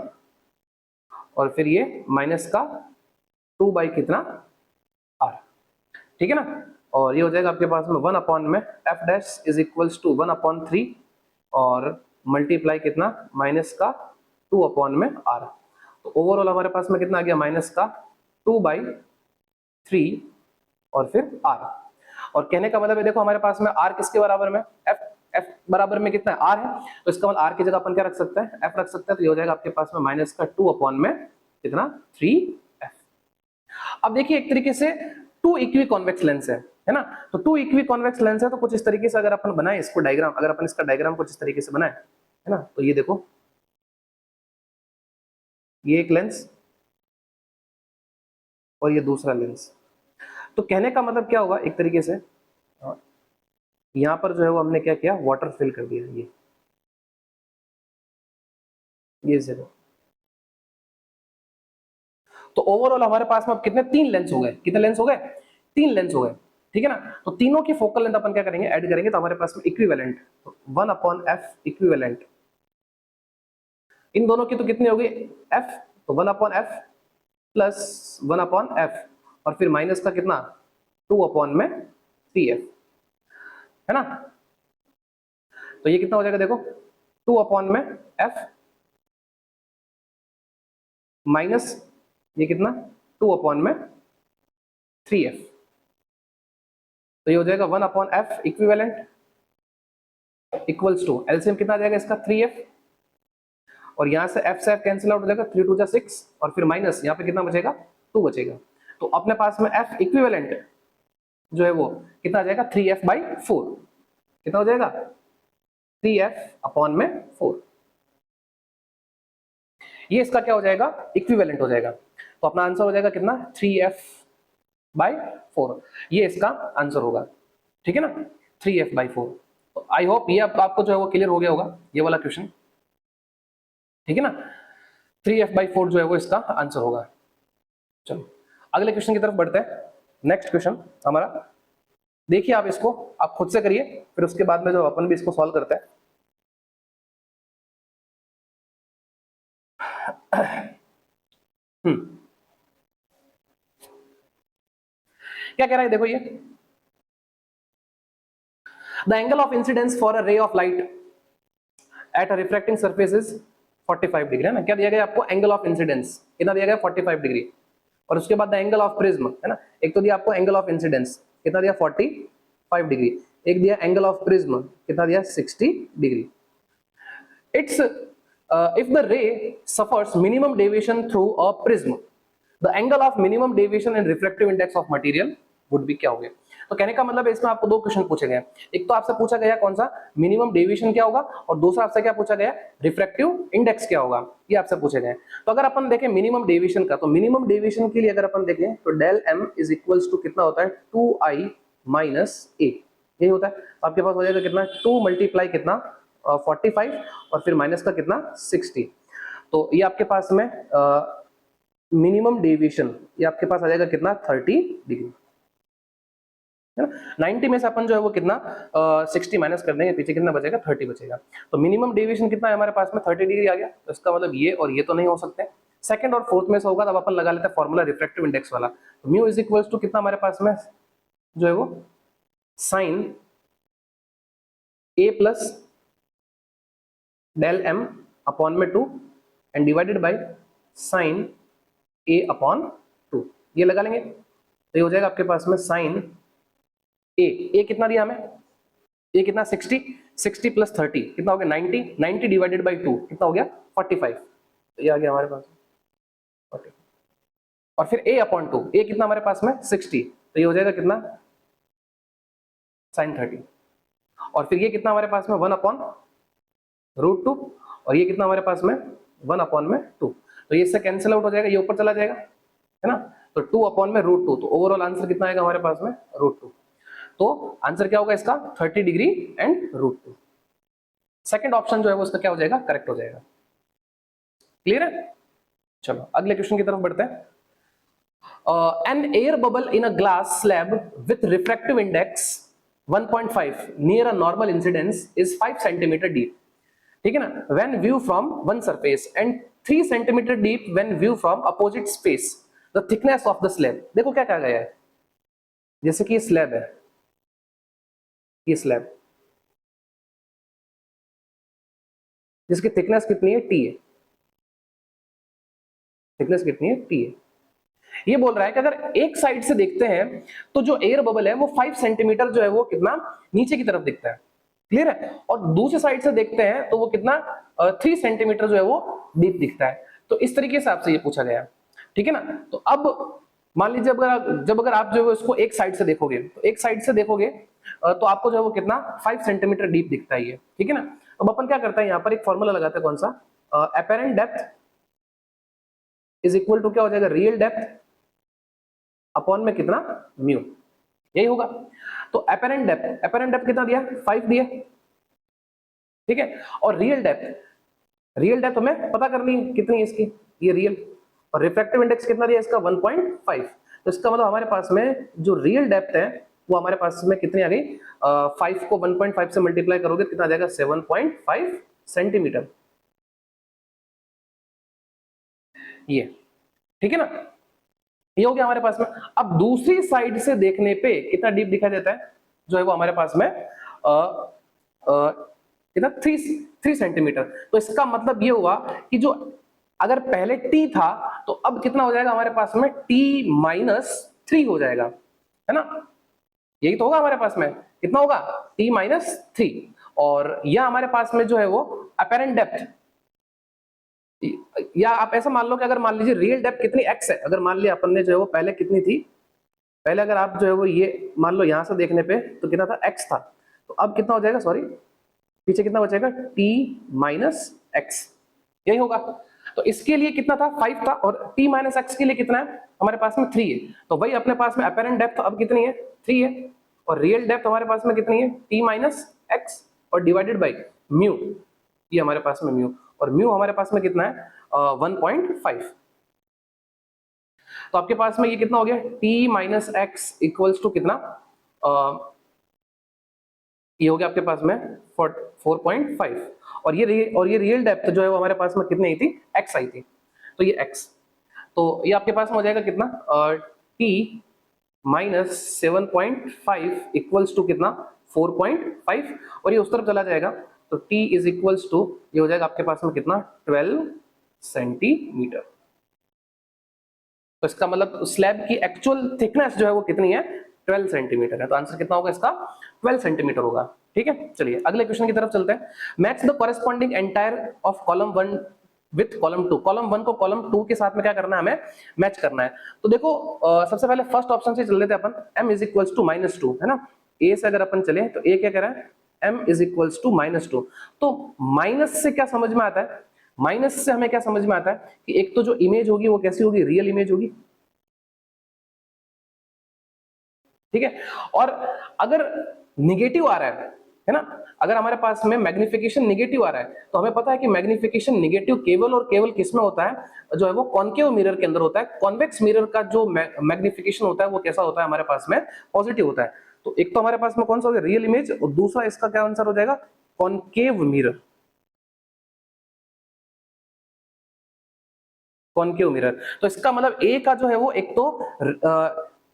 और फिर ये माइनस का 2 कितना r, ठीक है ना। और ये हो जाएगा आपके पास में 1/f dash is equals to 1/3 और मल्टीप्लाई कितना माइनस का 2/r। तो ओवरऑल हमारे पास में कितना आ गया माइनस का 2/3 और फिर r। और कहने का मतलब है देखो हमारे पास में r किसके बराबर में f बराबर में कितना है r है तो इसका मतलब r की जगह अपन क्या रख सकते हैं f रख सकते हैं। तो ये हो जाएगा आपके पास में माइनस का 2/में कितना 3f। अब देखिए एक तरीके से 2 इक्वी कॉन्वेक्स लेंस है ना। तो 2 इक्वी कॉन्वेक्स लेंस है तो कुछ इस तरीके से अगर अपन बनाए इसको डायग्राम, अगर अपन इसका डायग्राम कुछ इस तरीके से बनाए है ना, तो ये देखो ये एक लेंस और ये दूसरा लेंस। तो कहने का मतलब क्या हुआ एक तरीके से यहां पर जो है वो हमने क्या किया वाटर फिल कर दिया ये से। तो ओवरऑल हमारे पास में अब कितने 3 लेंस हो गए, कितने लेंस हो गए 3 लेंस हो गए, ठीक है ना। तो तीनों की फोकल लेंथ अपन क्या करेंगे ऐड करेंगे तो हमारे पास में इक्विवेलेंट 1/f इक्विवेलेंट इन दोनों की तो कितनी होगी f तो 1/f प्लस 1/f और फिर माइनस का कितना 2/3f है ना। तो ये कितना हो जाएगा देखो 2/f माइनस ये कितना 2/3f। तो ये हो जाएगा 1/f equivalent equals to LCM कितना आ जाएगा इसका 3f और यहां से f से f कैंसिल आउट हो जाएगा 3 2 6 और फिर माइनस यहाँ पे कितना बचेगा 2 बचेगा। तो अपने पास में f इक्विवेलेंट जो है वो कितना आ जाएगा 3f/4 कितना हो जाएगा 3f/4 ये इसका क्या हो जाएगा इक्विवेलेंट हो जाएगा। तो अपना आंसर हो जाएगा कितना 3f/4 ये इसका आंसर होगा, ठीक है ना 3f/4। तो आई होप ये आपको जो है वो क्लियर हो गया होगा ये वाला क्वेश्चन, ठीक है ना 3f/4 जो है वो इसका आंसर होगा। चलो अगले क्वेश्चन की तरफ बढ़ते हैं। नेक्स्ट क्वेश्चन हमारा देखिए आप इसको आप खुद से करिए फिर उसके बाद में जो अपन भी इसको सॉल्व करते हैं। क्या कह रहा है देखो ये the angle of incidence for a ray of light at a refracting surface is 45 degree, है ना। क्या दिया गया आपको? एंगल ऑफ इंसिडेंस कितना दिया गया? 45 डिग्री। और उसके बाद द एंगल ऑफ प्रिज्म, है ना। एक तो दिया आपको एंगल ऑफ इंसिडेंस कितना दिया? 45 डिग्री। एक दिया एंगल ऑफ प्रिज्म कितना दिया? 60 degree. It's if the ray suffers minimum deviation through a prism, the angle of minimum deviation and refractive index of material would be क्या हो गया? तो कहने का मतलब है इसमें आपको दो क्वेश्चन पूछे गए। एक तो आपसे पूछा गया कौन सा मिनिमम डेविएशन क्या होगा, और दूसरा आपसे क्या पूछा गया? रिफ्रैक्टिव इंडेक्स क्या होगा, ये आपसे पूछे गए। तो अगर अपन देखें मिनिमम डेविएशन का, तो मिनिमम डेविएशन के लिए अगर अपन देखें तो del m is equals to कितना होता है? 2i माइनस ए, यही होता है। तो आपके पास हो जाएगा कितना? 2 मल्टीप्लाई कितना? 45 और फिर माइनस का कितना? 60। तो ये आपके पास में मिनिमम डेविएशन ये आपके पास आ जाएगा कितना? 30 डिग्री, है ना। 90 में से अपन जो है वो कितना 60 माइनस कर देंगे, पीछे कितना बचेगा? 30 बचेगा। तो मिनिमम डेविएशन कितना है हमारे पास में? 30 डिग्री आ गया। तो इसका मतलब ये और ये तो नहीं हो सकते, सेकंड और फोर्थ में से होगा। तब अपन लगा लेते हैं फॉर्मूला रिफ्रैक्टिव इंडेक्स वाला। तो म्यू इज इक्वल्स टू कितना हमारे पास में जो है वो साइन ए प्लस डेल एम अपॉन में 2 and divided by sine A upon 2, ये लगा लेंगे। तो ये हो जाएगा आपके पास में साइन ए कितना दिया हमें? ए कितना? 60 प्लस 30 कितना हो गया? 90 डिवाइडेड बाय 2 कितना हो गया? 45। तो ये आ गया हमारे पास 40। और फिर ए अपॉन 2, ए कितना हमारे पास में? 60। तो ये हो जाएगा कितना? साइन 30। और फिर ये कितना हमारे पास में? 1 अपॉन रूट 2। और ये कितना हमारे पास में? 1 अपॉन में 2। तो ये इससे कैंसिल आउट हो जाएगा, ये ऊपर चला जाएगा, है ना। तो 2 अपॉन में रूट 2। तो ओवरऑल आंसर कितना आएगा हमारे पास में? रूट 2। तो आंसर क्या होगा इसका? 30 degree and root 2। Second option जो है वो उसका क्या हो जाएगा? करेक्ट हो जाएगा। क्लियर है? चलो अगले क्वेश्चन की तरफ बढ़ते हैं। An air bubble in a glass slab with refractive index 1.5 near a normal incidence is 5 centimetre deep, ठीक है ना, when view from one surface and 3 centimetre deep when view from opposite space, the thickness of the slab. देखो क्या कहा गया है, जैसे कि ये स्लैब है, ये स्लैब जिसकी थिकनेस कितनी है? टी है। थिकनेस कितनी है? टी है। ये बोल रहा है कि अगर एक साइड से देखते हैं तो जो एयर बबल है वो 5 सेंटीमीटर जो है वो कितना नीचे की तरफ दिखता है, क्लियर है। और दूसरी साइड से देखते हैं तो वो कितना 3 सेंटीमीटर जो है वो डीप दिखता है। तो इस तरीके से आपसे ये पूछा गया, ठीक है ना। तो अब मान लीजिए जब अगर आप जो है इसको एक साइड से देखोगे, तो एक साइड से देखोगे तो आपको जो है वो कितना 5 सेंटीमीटर डीप दिखता है ये, ठीक है ना। अब अपन क्या करते हैं, यहाँ पर एक फॉर्मूला लगाते हैं, कौन सा? Apparent depth is equal to क्या हो जाएगा? रियल डेप्थ अपॉन में कितना? म्यू, यही होगा। तो अपेरेंट डेप्थ कितना दिया? 5 दिया, ठीक है। और रियल डेप्थ हमें पता करनी है कितनी है इसकी, ये रियल। और रिफ्रैक्टिव इंडेक्स कितना दिया इसका? 1.5। तो इसका मतलब हमारे पास में जो रियल डेप्थ है वो हमारे पास में कितनी आ गई? 5 को 1.5 से मल्टीप्लाई करोगे कितना आ जाएगा? 7.5 सेंटीमीटर, ये, ठीक है ना। ये हो गया हमारे पास में। अब दूसरी साइड से देखने पे कितना डीप दिखाई देता है जो है वो हमारे पास में कितना? 3 सेंटीमीटर। तो इसका मतलब ये हुआ कि जो अगर पहले t था तो अब कितना हो जाएगा हमारे पास में? t-3 हो जाएगा, है ना। यही तो होगा हमारे पास में, कितना होगा? t-3। और यह हमारे पास में जो है वो अपेरेंट डेप्थ, या आप ऐसा मान लो कि अगर मान लीजिए रियल डेप्थ कितनी x है, अगर मान लिया अपन ने जो है वो पहले कितनी थी, पहले अगर आप जो है वो ये मान लो यहां से देखने पे तो कितना था? x था। तो अब कितना हो जाएगा? सॉरी, पीछे कितना बचेगा? t-x, यही होगा। तो इसके लिए कितना था? 5 था। और t-x के लिए कितना है हमारे पास में? 3 है। तो वही अपने पास में अपेरेंट डेप्थ अब कितनी है? 3 है। और रियल डेप्थ हमारे पास में कितनी है? t-x और डिवाइडेड बाई म्यू, ये हमारे पास में म्यू। और म्यू हमारे पास में कितना है? 1.5। तो आपके पास में ये कितना हो गया? t-x इक्वल्स टू कितना? ये हो गया आपके पास में 4.5। और ये रियल डेप्थ जो है वो हमारे पास में कितनी आई थी? x आई थी। तो ये x, तो ये आपके पास में हो जाएगा कितना? t-7.5 इक्वल्स टू कितना? 4.5। और ये उस तरफ चला जाएगा तो t इज इक्वल्स टू ये हो जाएगा आपके पास में कितना 12 सेंटीमीटर। तो इसका मतलब स्लैब की एक्चुअल थिकनेस जो है वो कितनी है 12 सेंटीमीटर है। तो आंसर कितना होगा इसका 12 सेंटीमीटर होगा। ठीक है, चलिए अगले क्वेश्चन की तरफ चलते हैं। Match the corresponding entire of column 1 with column 2। Column 1 को कॉलम 2 के साथ में क्या करना है, हमें मैच करना है। तो देखो सबसे पहले फर्स्ट ऑप्शन से चल लेते हैं अपन, m इज इक्वल्स टू -2 है ना। a से अगर अपन चले तो a क्या कह रहा है m इज इक्वल्स टू -2। तो माइनस से क्या समझ में आता है, माइनस से हमें क्या समझ में आता है कि एक तो जो इमेज होगी वो कैसी होगी, रियल इमेज होगी। ठीक है, और अगर निगेटिव आ रहा है ना, अगर हमारे पास में मैग्निफिकेशन निगेटिव आ रहा है तो हमें पता है कि मैग्निफिकेशन निगेटिव केवल और केवल किस में होता है, जो है वो कॉनकेव मिरर के अंदर होता है। कॉन्वेक्स मिरर का जो मैग्निफिकेशन होता है वो कैसा होता है हमारे पास में, पॉजिटिव होता है। तो एक तो हमारे पास में कौन सा हो गया रियल इमेज, और दूसरा इसका क्या आंसर हो जाएगा कॉनकेव मिरर। कॉनकेव मिरर, तो इसका मतलब ए का जो है वो एक तो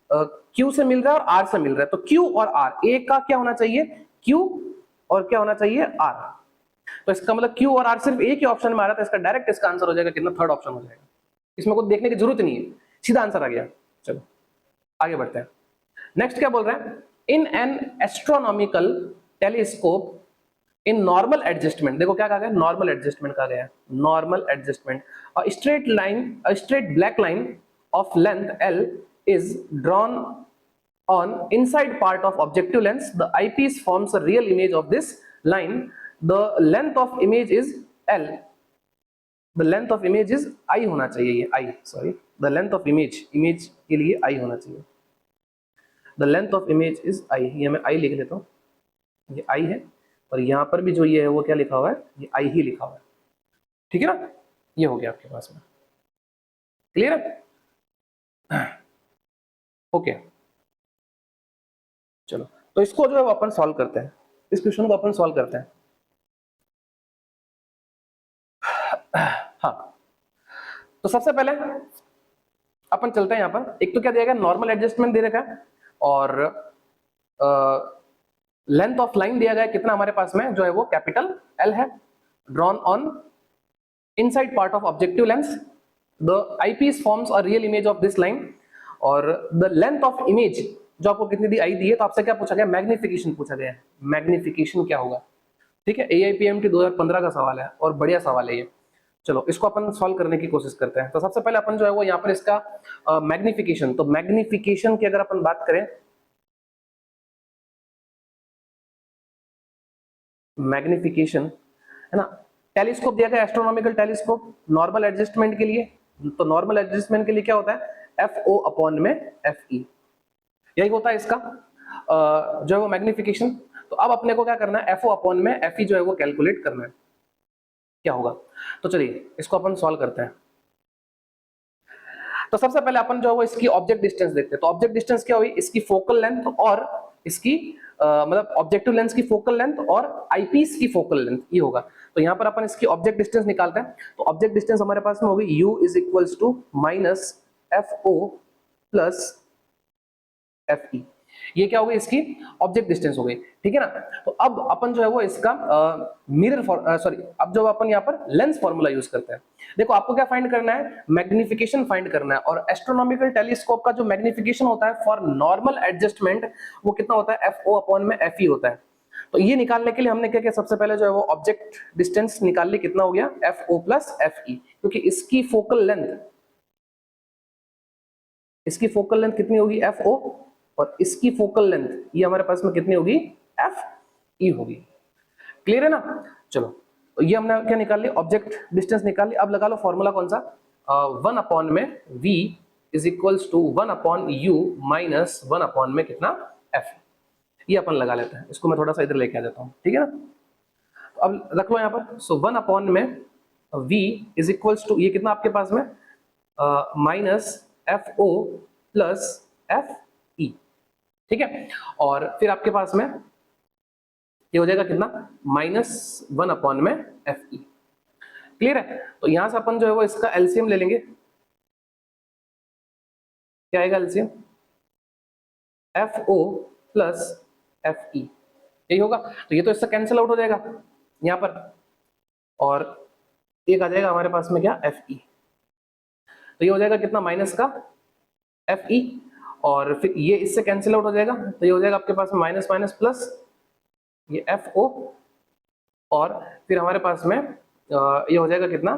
क्यू से मिल रहा है और आर से मिल रहा है। तो क्यू और आर, ए का क्या होना चाहिए क्यू और क्या होना चाहिए आर। तो इसका मतलब क्यू और आर सिर्फ एक ही ऑप्शन में आ रहा था, इसका डायरेक्ट इसका आंसर हो जाएगा कितना, थर्ड ऑप्शन हो जाएगा। इसमें कुछ देखने की जरूरत नहीं है, सीधा आंसर आ गया। चलो आगे बढ़ते हैं। नेक्स्ट क्या बोल रहे हैं, in an astronomical telescope in normal adjustment. देखो क्या कहा गया, नॉर्मल एडजस्टमेंट कहा गया, normal adjustment. A straight line, a straight black line of length l is drawn on inside part of objective lens. The eyepiece forms a real image of this line. The length of image is l. The length of image is I होना चाहिए, ये I sorry, the length of image, image के लिए I होना चाहिए। The length of image is I, ये मैं I लिख लेता हूँ, ये I है, और यहाँ पर भी जो ये है वो क्या लिखा हुआ है, ये I ही लिखा हुआ है। ठीक है ना, ये हो गया आपके पास में, क्लियर है। ओके चलो, तो इसको जो है अपन सॉल्व करते हैं, इस क्वेश्चन को अपन सॉल्व करते हैं। हाँ, तो सबसे पहले अपन चलते हैं यहाँ पर, एक तो क्या दिया गया नॉर्मल एडजस्टमेंट दे रखा है, और लेंथ ऑफ लाइन दिया गया कितना हमारे पास में, जो है वो कैपिटल एल है, drawn on inside part of objective lens. The eyepiece forms a real image of this line, और द लेंथ ऑफ इमेज जो आपको कितनी दी आई दी है, तो आपसे क्या पूछा गया, मैग्निफिकेशन पूछा गया है। मैग्निफिकेशन क्या होगा, ठीक है, AIPMT 2015 का सवाल है और बढ़िया सवाल है ये। चलो इसको अपन सॉल्व करने की कोशिश करते हैं। तो सबसे पहले अपन जो है वो यहाँ पर इसका मैग्निफिकेशन, तो मैग्निफिकेशन की अगर अपन बात करें, मैग्निफिकेशन है ना, टेलीस्कोप दिया गया एस्ट्रोनॉमिकल टेलीस्कोप नॉर्मल एडजस्टमेंट के लिए। तो नॉर्मल एडजस्टमेंट के लिए क्या होता है FO अपॉन में FE, यही होता है इसका जो है वो मैग्निफिकेशन। तो अब अपने को क्या करना है, FO अपॉन में FE जो है वो कैलकुलेट करना है, क्या होगा। तो चलिए इसको अपन सॉल्व करते हैं। तो सबसे पहले अपन जो है वो इसकी ऑब्जेक्ट डिस्टेंस देखते हैं। तो ऑब्जेक्ट डिस्टेंस क्या हुई, इसकी फोकल लेंथ और इसकी मतलब ऑब्जेक्टिव लेंस की फोकल लेंथ और आईपीस की फोकल लेंथ, ये होगा। तो यहाँ पर अपन इसकी ऑब्जेक्ट डिस्टेंस निकालते हैं। तो ऑब्जेक्ट डिस्टेंस हमारे पास में होगी u is equals to minus FO plus FE, ये क्या हो गई इसकी ऑब्जेक्ट डिस्टेंस हो गई। ठीक है ना, तो अब अपन जो है वो इसका मिरर सॉरी, अब जो अपन यहाँ पर लेंस फॉर्मूला यूज करते हैं। देखो आपको क्या फाइंड करना है, मैग्निफिकेशन फाइंड करना है, और एस्ट्रोनॉमिकल टेलीस्कोप का जो मैग्निफिकेशन होता है फॉर नॉर्मल एडजस्टमेंट वो कितना होता है, FO अपॉन में FE होता है। तो ये निकालने के लिए हमने क्या किया, सबसे पहले जो है वो ऑब्जेक्ट डिस्टेंस निकाल ली, कितना हो गया FO प्लस FE, क्योंकि इसकी फोकल लेंथ, इसकी फोकल लेंथ कितनी होगी FO, और इसकी फोकल लेंथ ये हमारे पास में कितनी होगी FE होगी। क्लियर है ना। चलो तो ये हमने क्या निकाल लिया, ऑब्जेक्ट डिस्टेंस निकाल लिया। अब लगा लो फॉर्मूला कौन सा, 1 अपॉन में V is equals to 1 upon U minus 1 upon में कितना F, ये अपन लगा लेते हैं। इसको मैं थोड़ा सा इधर लेके आ जाता हूँ, ठीक है ना। तो अब रख लो यहाँ पर, सो 1 अपॉन में V इज इक्वल्स टू ये कितना आपके पास में माइनस FO प्लस FE, ठीक है। और फिर आपके पास में ये हो जाएगा कितना, -1 अपॉन में FE। क्लियर है। तो यहां से अपन जो है वो इसका एलसीएम ले लेंगे, क्या आएगा एलसीएम, FO प्लस FE, यही होगा। तो ये तो इससे कैंसिल आउट हो जाएगा, यहाँ पर, और एक आ जाएगा हमारे पास में क्या, एफ ई। तो ये हो जाएगा कितना, माइनस का एफ ई, और फिर ये इससे कैंसिल आउट हो जाएगा, तो ये हो जाएगा आपके पास में माइनस माइनस प्लस ये एफ ओ, और फिर हमारे पास में ये हो जाएगा कितना,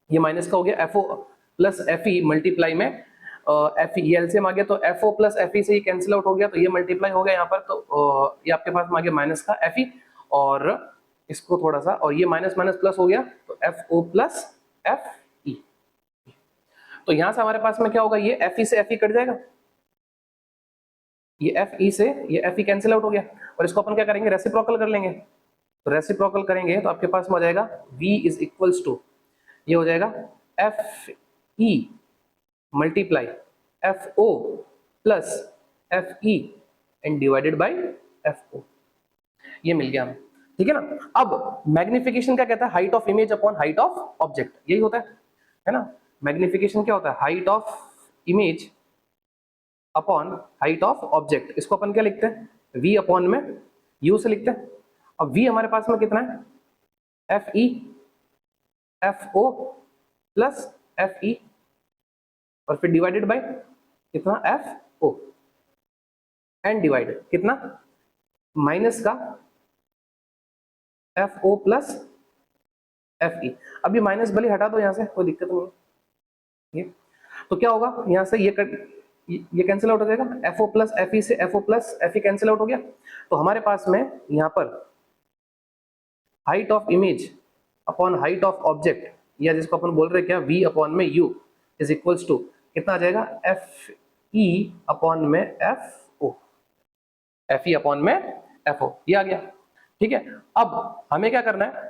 ये माइनस का हो गया एफ ओ प्लस एफ ई मल्टीप्लाई में एफ ई, एलसीएम आ गया, तो एफ ओ प्लस एफ ई से ये कैंसिल आउट हो गया, तो ये मल्टीप्लाई हो गया यहाँ पर, तो ये आपके पास में आ गया माइनस का एफ ई, और इसको थोड़ा सा, और ये माइनस माइनस प्लस हो गया, तो एफ ओ प्लस एफ ई। तो यहां से हमारे पास में क्या होगा, ये एफ ई से एफ ई कट जाएगा, ये एफ ई से ये एफ ई कैंसिल आउट हो गया, और इसको अपन क्या करेंगे, रेसिप्रोकल कर लेंगे। तो रेसिप्रोकल करेंगे तो आपके पास में आ जाएगा v इज इक्वल्स टू, ये हो जाएगा F e multiply f O plus F e and divided by f ओ, ये मिल गया हमें, ठीक है ना। अब मैग्निफिकेशन क्या कहता है, height of image upon height of object, यही होता है ना। मैग्निफिकेशन क्या होता है, height of image upon height of object, इसको अपन क्या लिखते हैं, v अपॉन में u से लिखते हैं। अब v हमारे पास में कितना है, एफ ई एफ ओ प्लस एफ ई, और फिर डिवाइडेड बाय कितना, एफ ओ, एंड डिवाइडेड कितना, माइनस का एफ ओ प्लस एफ ई। अब ये माइनस भले हटा दो यहां से, कोई दिक्कत नहीं है। ये तो क्या होगा, यहां से ये कैंसिल आउट हो जाएगा, F O plus F E से एफ ओ plus F E cancel out हो गया, तो हमारे पास में यहां पर height of image upon height of object, या जिसको अपन बोल रहे हैं क्या, v अपॉन में u इज इक्वल्स टू कितना आ जाएगा, एफ ई अपॉन में एफ ओ, एफ ई अपॉन में एफ ओ, ये आ गया, ठीक है। अब हमें क्या करना है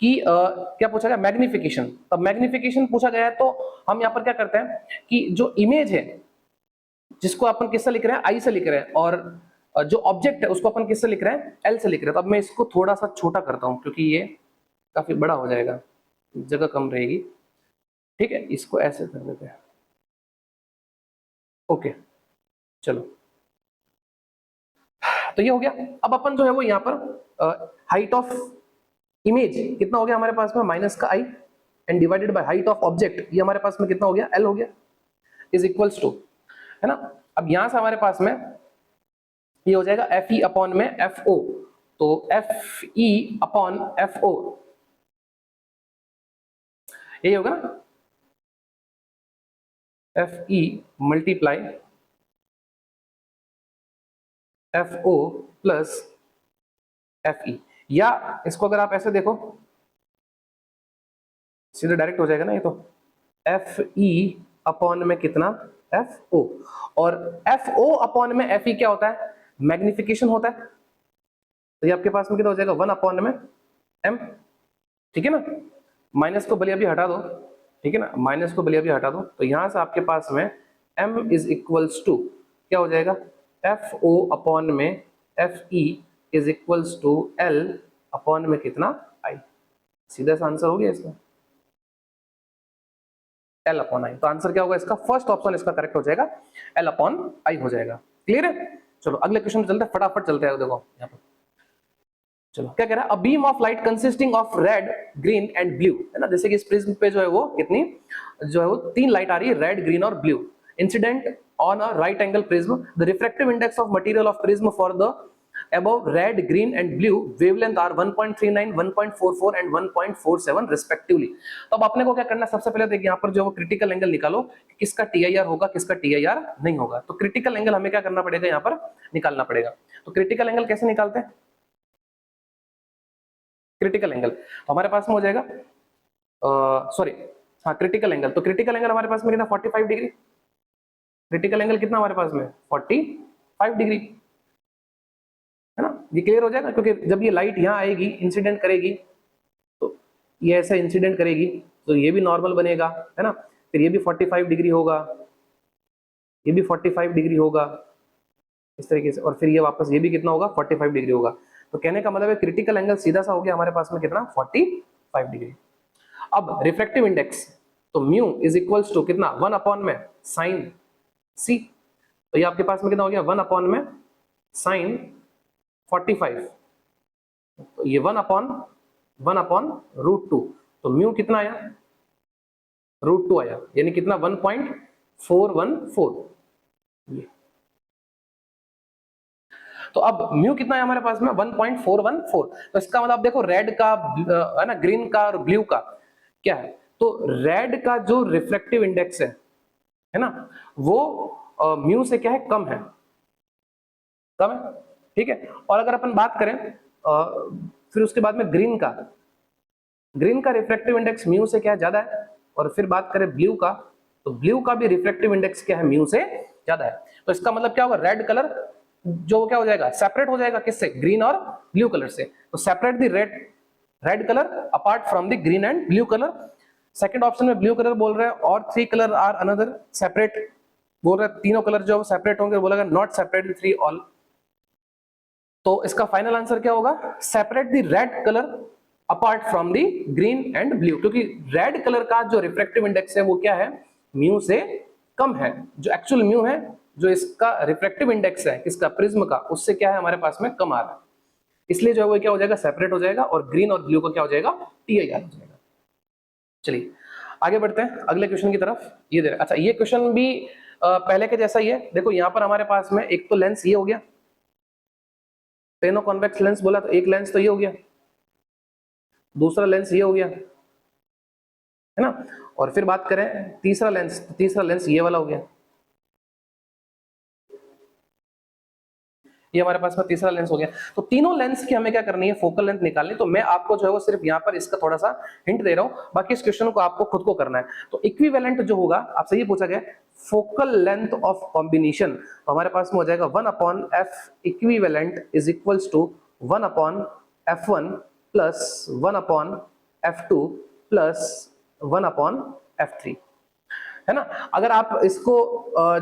कि क्या पूछा गया, मैग्निफिकेशन। अब मैग्निफिकेशन पूछा गया है तो हम यहाँ पर क्या करते हैं कि जो इमेज है जिसको अपन किससे लिख रहे हैं, आई से लिख रहे हैं, और जो ऑब्जेक्ट है उसको अपन किससे लिख रहे हैं, एल से लिख रहे हैं। तो अब मैं इसको थोड़ा सा छोटा करता हूं क्योंकि ये काफी बड़ा हो जाएगा, जगह कम रहेगी, ठीक है। इसको ऐसे कर देते हैं, ओके चलो, तो ये हो गया। अब अपन जो है वो यहाँ पर हाइट ऑफ इमेज कितना हो गया हमारे पास में, माइनस का I and divided by height of object, ये हमारे पास में कितना हो गया, एल हो गया, इज इक्वल्स टू, है ना। अब यहां से हमारे पास में ये हो जाएगा एफ ई अपॉन में एफ ओ, तो एफ ई अपॉन एफ ओ यही होगा ना, एफ ई मल्टीप्लाई एफ ओ प्लस एफ ई, या इसको अगर आप ऐसे देखो सीधे डायरेक्ट हो जाएगा ना ये, तो एफ ई अपॉन में कितना, एफ ओ, और एफ ओ अपॉन में एफ ई क्या होता है, मैग्निफिकेशन होता है, तो ये आपके पास में कितना हो जाएगा, 1 अपॉन में एम, ठीक है ना। माइनस को भले अभी हटा दो, ठीक है ना, माइनस को भले अभी हटा दो, तो यहां से आपके पास में m इज इक्वल्स टू क्या हो जाएगा, एफ ओ अपॉन में f e is equals to l upon में कितना, आई। सीधा सा आंसर हो गया इसका, एल अपॉन आई। तो आंसर क्या होगा इसका, फर्स्ट ऑप्शन इसका करेक्ट हो जाएगा, एल अपॉन आई हो जाएगा। क्लियर है, चलो अगले क्वेश्चन पे चलते हैं, फटाफट चलते हैं, देखो यहाँ पर चलो क्या कह रहा है, a beam of light consisting of red green and blue, है ना। जैसे कि इस प्रिज्म पे जो है वो कितनी जो है वो 3 लाइट आ रही है, रेड ग्रीन और blue, incident on a right angle prism, the refractive index of material of prism for the above red green and blue wavelength are 1.39 1.44 and 1.47 respectively। तो अब अपने को क्या करना है, सबसे पहले देखिए यहाँ पर जो वो क्रिटिकल एंगल निकालो, किसका टीआईआर होगा किसका टीआईआर नहीं होगा। तो क्रिटिकल एंगल हमें क्या करना पड़ेगा, यहाँ पर निकालना पड़ेगा। तो क्रिटिकल एंगल कैसे निकालते हैं, क्रिटिकल एंगल तो हमारे पास में हो जाएगा सॉरी हाँ क्रिटिकल एंगल, तो क्रिटिकल एंगल हमारे पास में कितना 45 डिग्री, क्रिटिकल एंगल कितना हमारे पास में 45 डिग्री, है ना। ये क्लियर हो जाएगा, क्योंकि जब ये लाइट यहाँ आएगी इंसिडेंट करेगी, तो ये ऐसा इंसिडेंट करेगी तो ये भी नॉर्मल बनेगा, है ना। फिर ये भी 45 डिग्री होगा, ये भी 45 डिग्री होगा इस तरीके से, और फिर ये वापस ये भी कितना होगा 45 डिग्री होगा। तो कहने का मतलब है क्रिटिकल एंगल सीधा सा हो गया हमारे पास में कितना 45 डिग्री। अब रिफ्रैक्टिव इंडेक्स, तो म्यू इज इक्वल्स टू कितना 1 अपॉन में साइन सी, तो ये आपके पास में कितना हो गया 1 अपॉन में साइन 45, तो ये 1/√2, तो म्यू कितना आया, √2 आया, यानी कितना 1.414। ये तो अब म्यू कितना है हमारे पास में 1.414। तो इसका मतलब देखो रेड का है ना, ग्रीन का और ब्लू का क्या है, तो रेड का जो रिफ्लेक्टिव इंडेक्स है ना, वो म्यू से क्या है, कम है, कम है, ठीक है। और अगर अपन बात करें फिर उसके बाद में ग्रीन का रिफ्लेक्टिव इंडेक्स म्यू से क्या है, ज्यादा है। और फिर बात करें ब्लू का, तो ब्लू का भी रिफ्लेक्टिव इंडेक्स क्या है, म्यू से ज्यादा है। तो इसका मतलब क्या होगा, रेड कलर जो क्या हो जाएगा, सेपरेट हो जाएगा किससे, ग्रीन और ब्लू कलर से। तो separate the red colour apart from the green and blue colour. Second option में ब्लू कलर बोल रहे हैं और 3 कलर आर अनदर सेपरेट बोल रहे हैं, तीनों कलर जो सेपरेट होंगे, बोलेगा नॉट सेपरेट द 3 ऑल। तो इसका फाइनल आंसर क्या होगा, separate the red colour apart from the green and blue, क्योंकि रेड कलर का जो रिफ्रैक्टिव इंडेक्स है वो क्या है, म्यू से कम है। जो एक्चुअल म्यू है, जो इसका रिफ्रैक्टिव इंडेक्स है किसका, प्रिज्म का, उससे क्या है हमारे पास में कम आ रहा है, इसलिए जो है वो क्या हो जाएगा, सेपरेट हो जाएगा, और ग्रीन और ब्लू का क्या हो जाएगा, TIR हो जाएगा। चलिए आगे बढ़ते हैं अगले क्वेश्चन की तरफ। ये दे रहा, अच्छा ये क्वेश्चन भी पहले के जैसा ही है। देखो यहाँ पर हमारे पास में एक तो लेंस ये हो गया, टेनो कॉन्वेक्स लेंस बोला, तो एक लेंस तो ये हो गया, दूसरा लेंस ये हो गया, है ना। और फिर बात करें तीसरा लेंस ये वाला हो गया, ये हमारे पास में तीसरा लेंस हो गया। तो तीनों लेंस की हमें क्या करनी है, फोकल लेंथ निकालनी। तो मैं आपको जो है वो सिर्फ यहाँ पर इसका थोड़ा सा हिंट दे रहा हूं, बाकी इस क्वेश्चन को आपको खुद को करना है। तो इक्विवेलेंट जो होगा, आपसे ये पूछा गया फोकल लेंथ ऑफ कॉम्बिनेशन, तो हमारे पास में हो जाएगा 1/f equivalent is equals to 1/f1 plus 1/f2 plus 1/f3, है ना। अगर आप इसको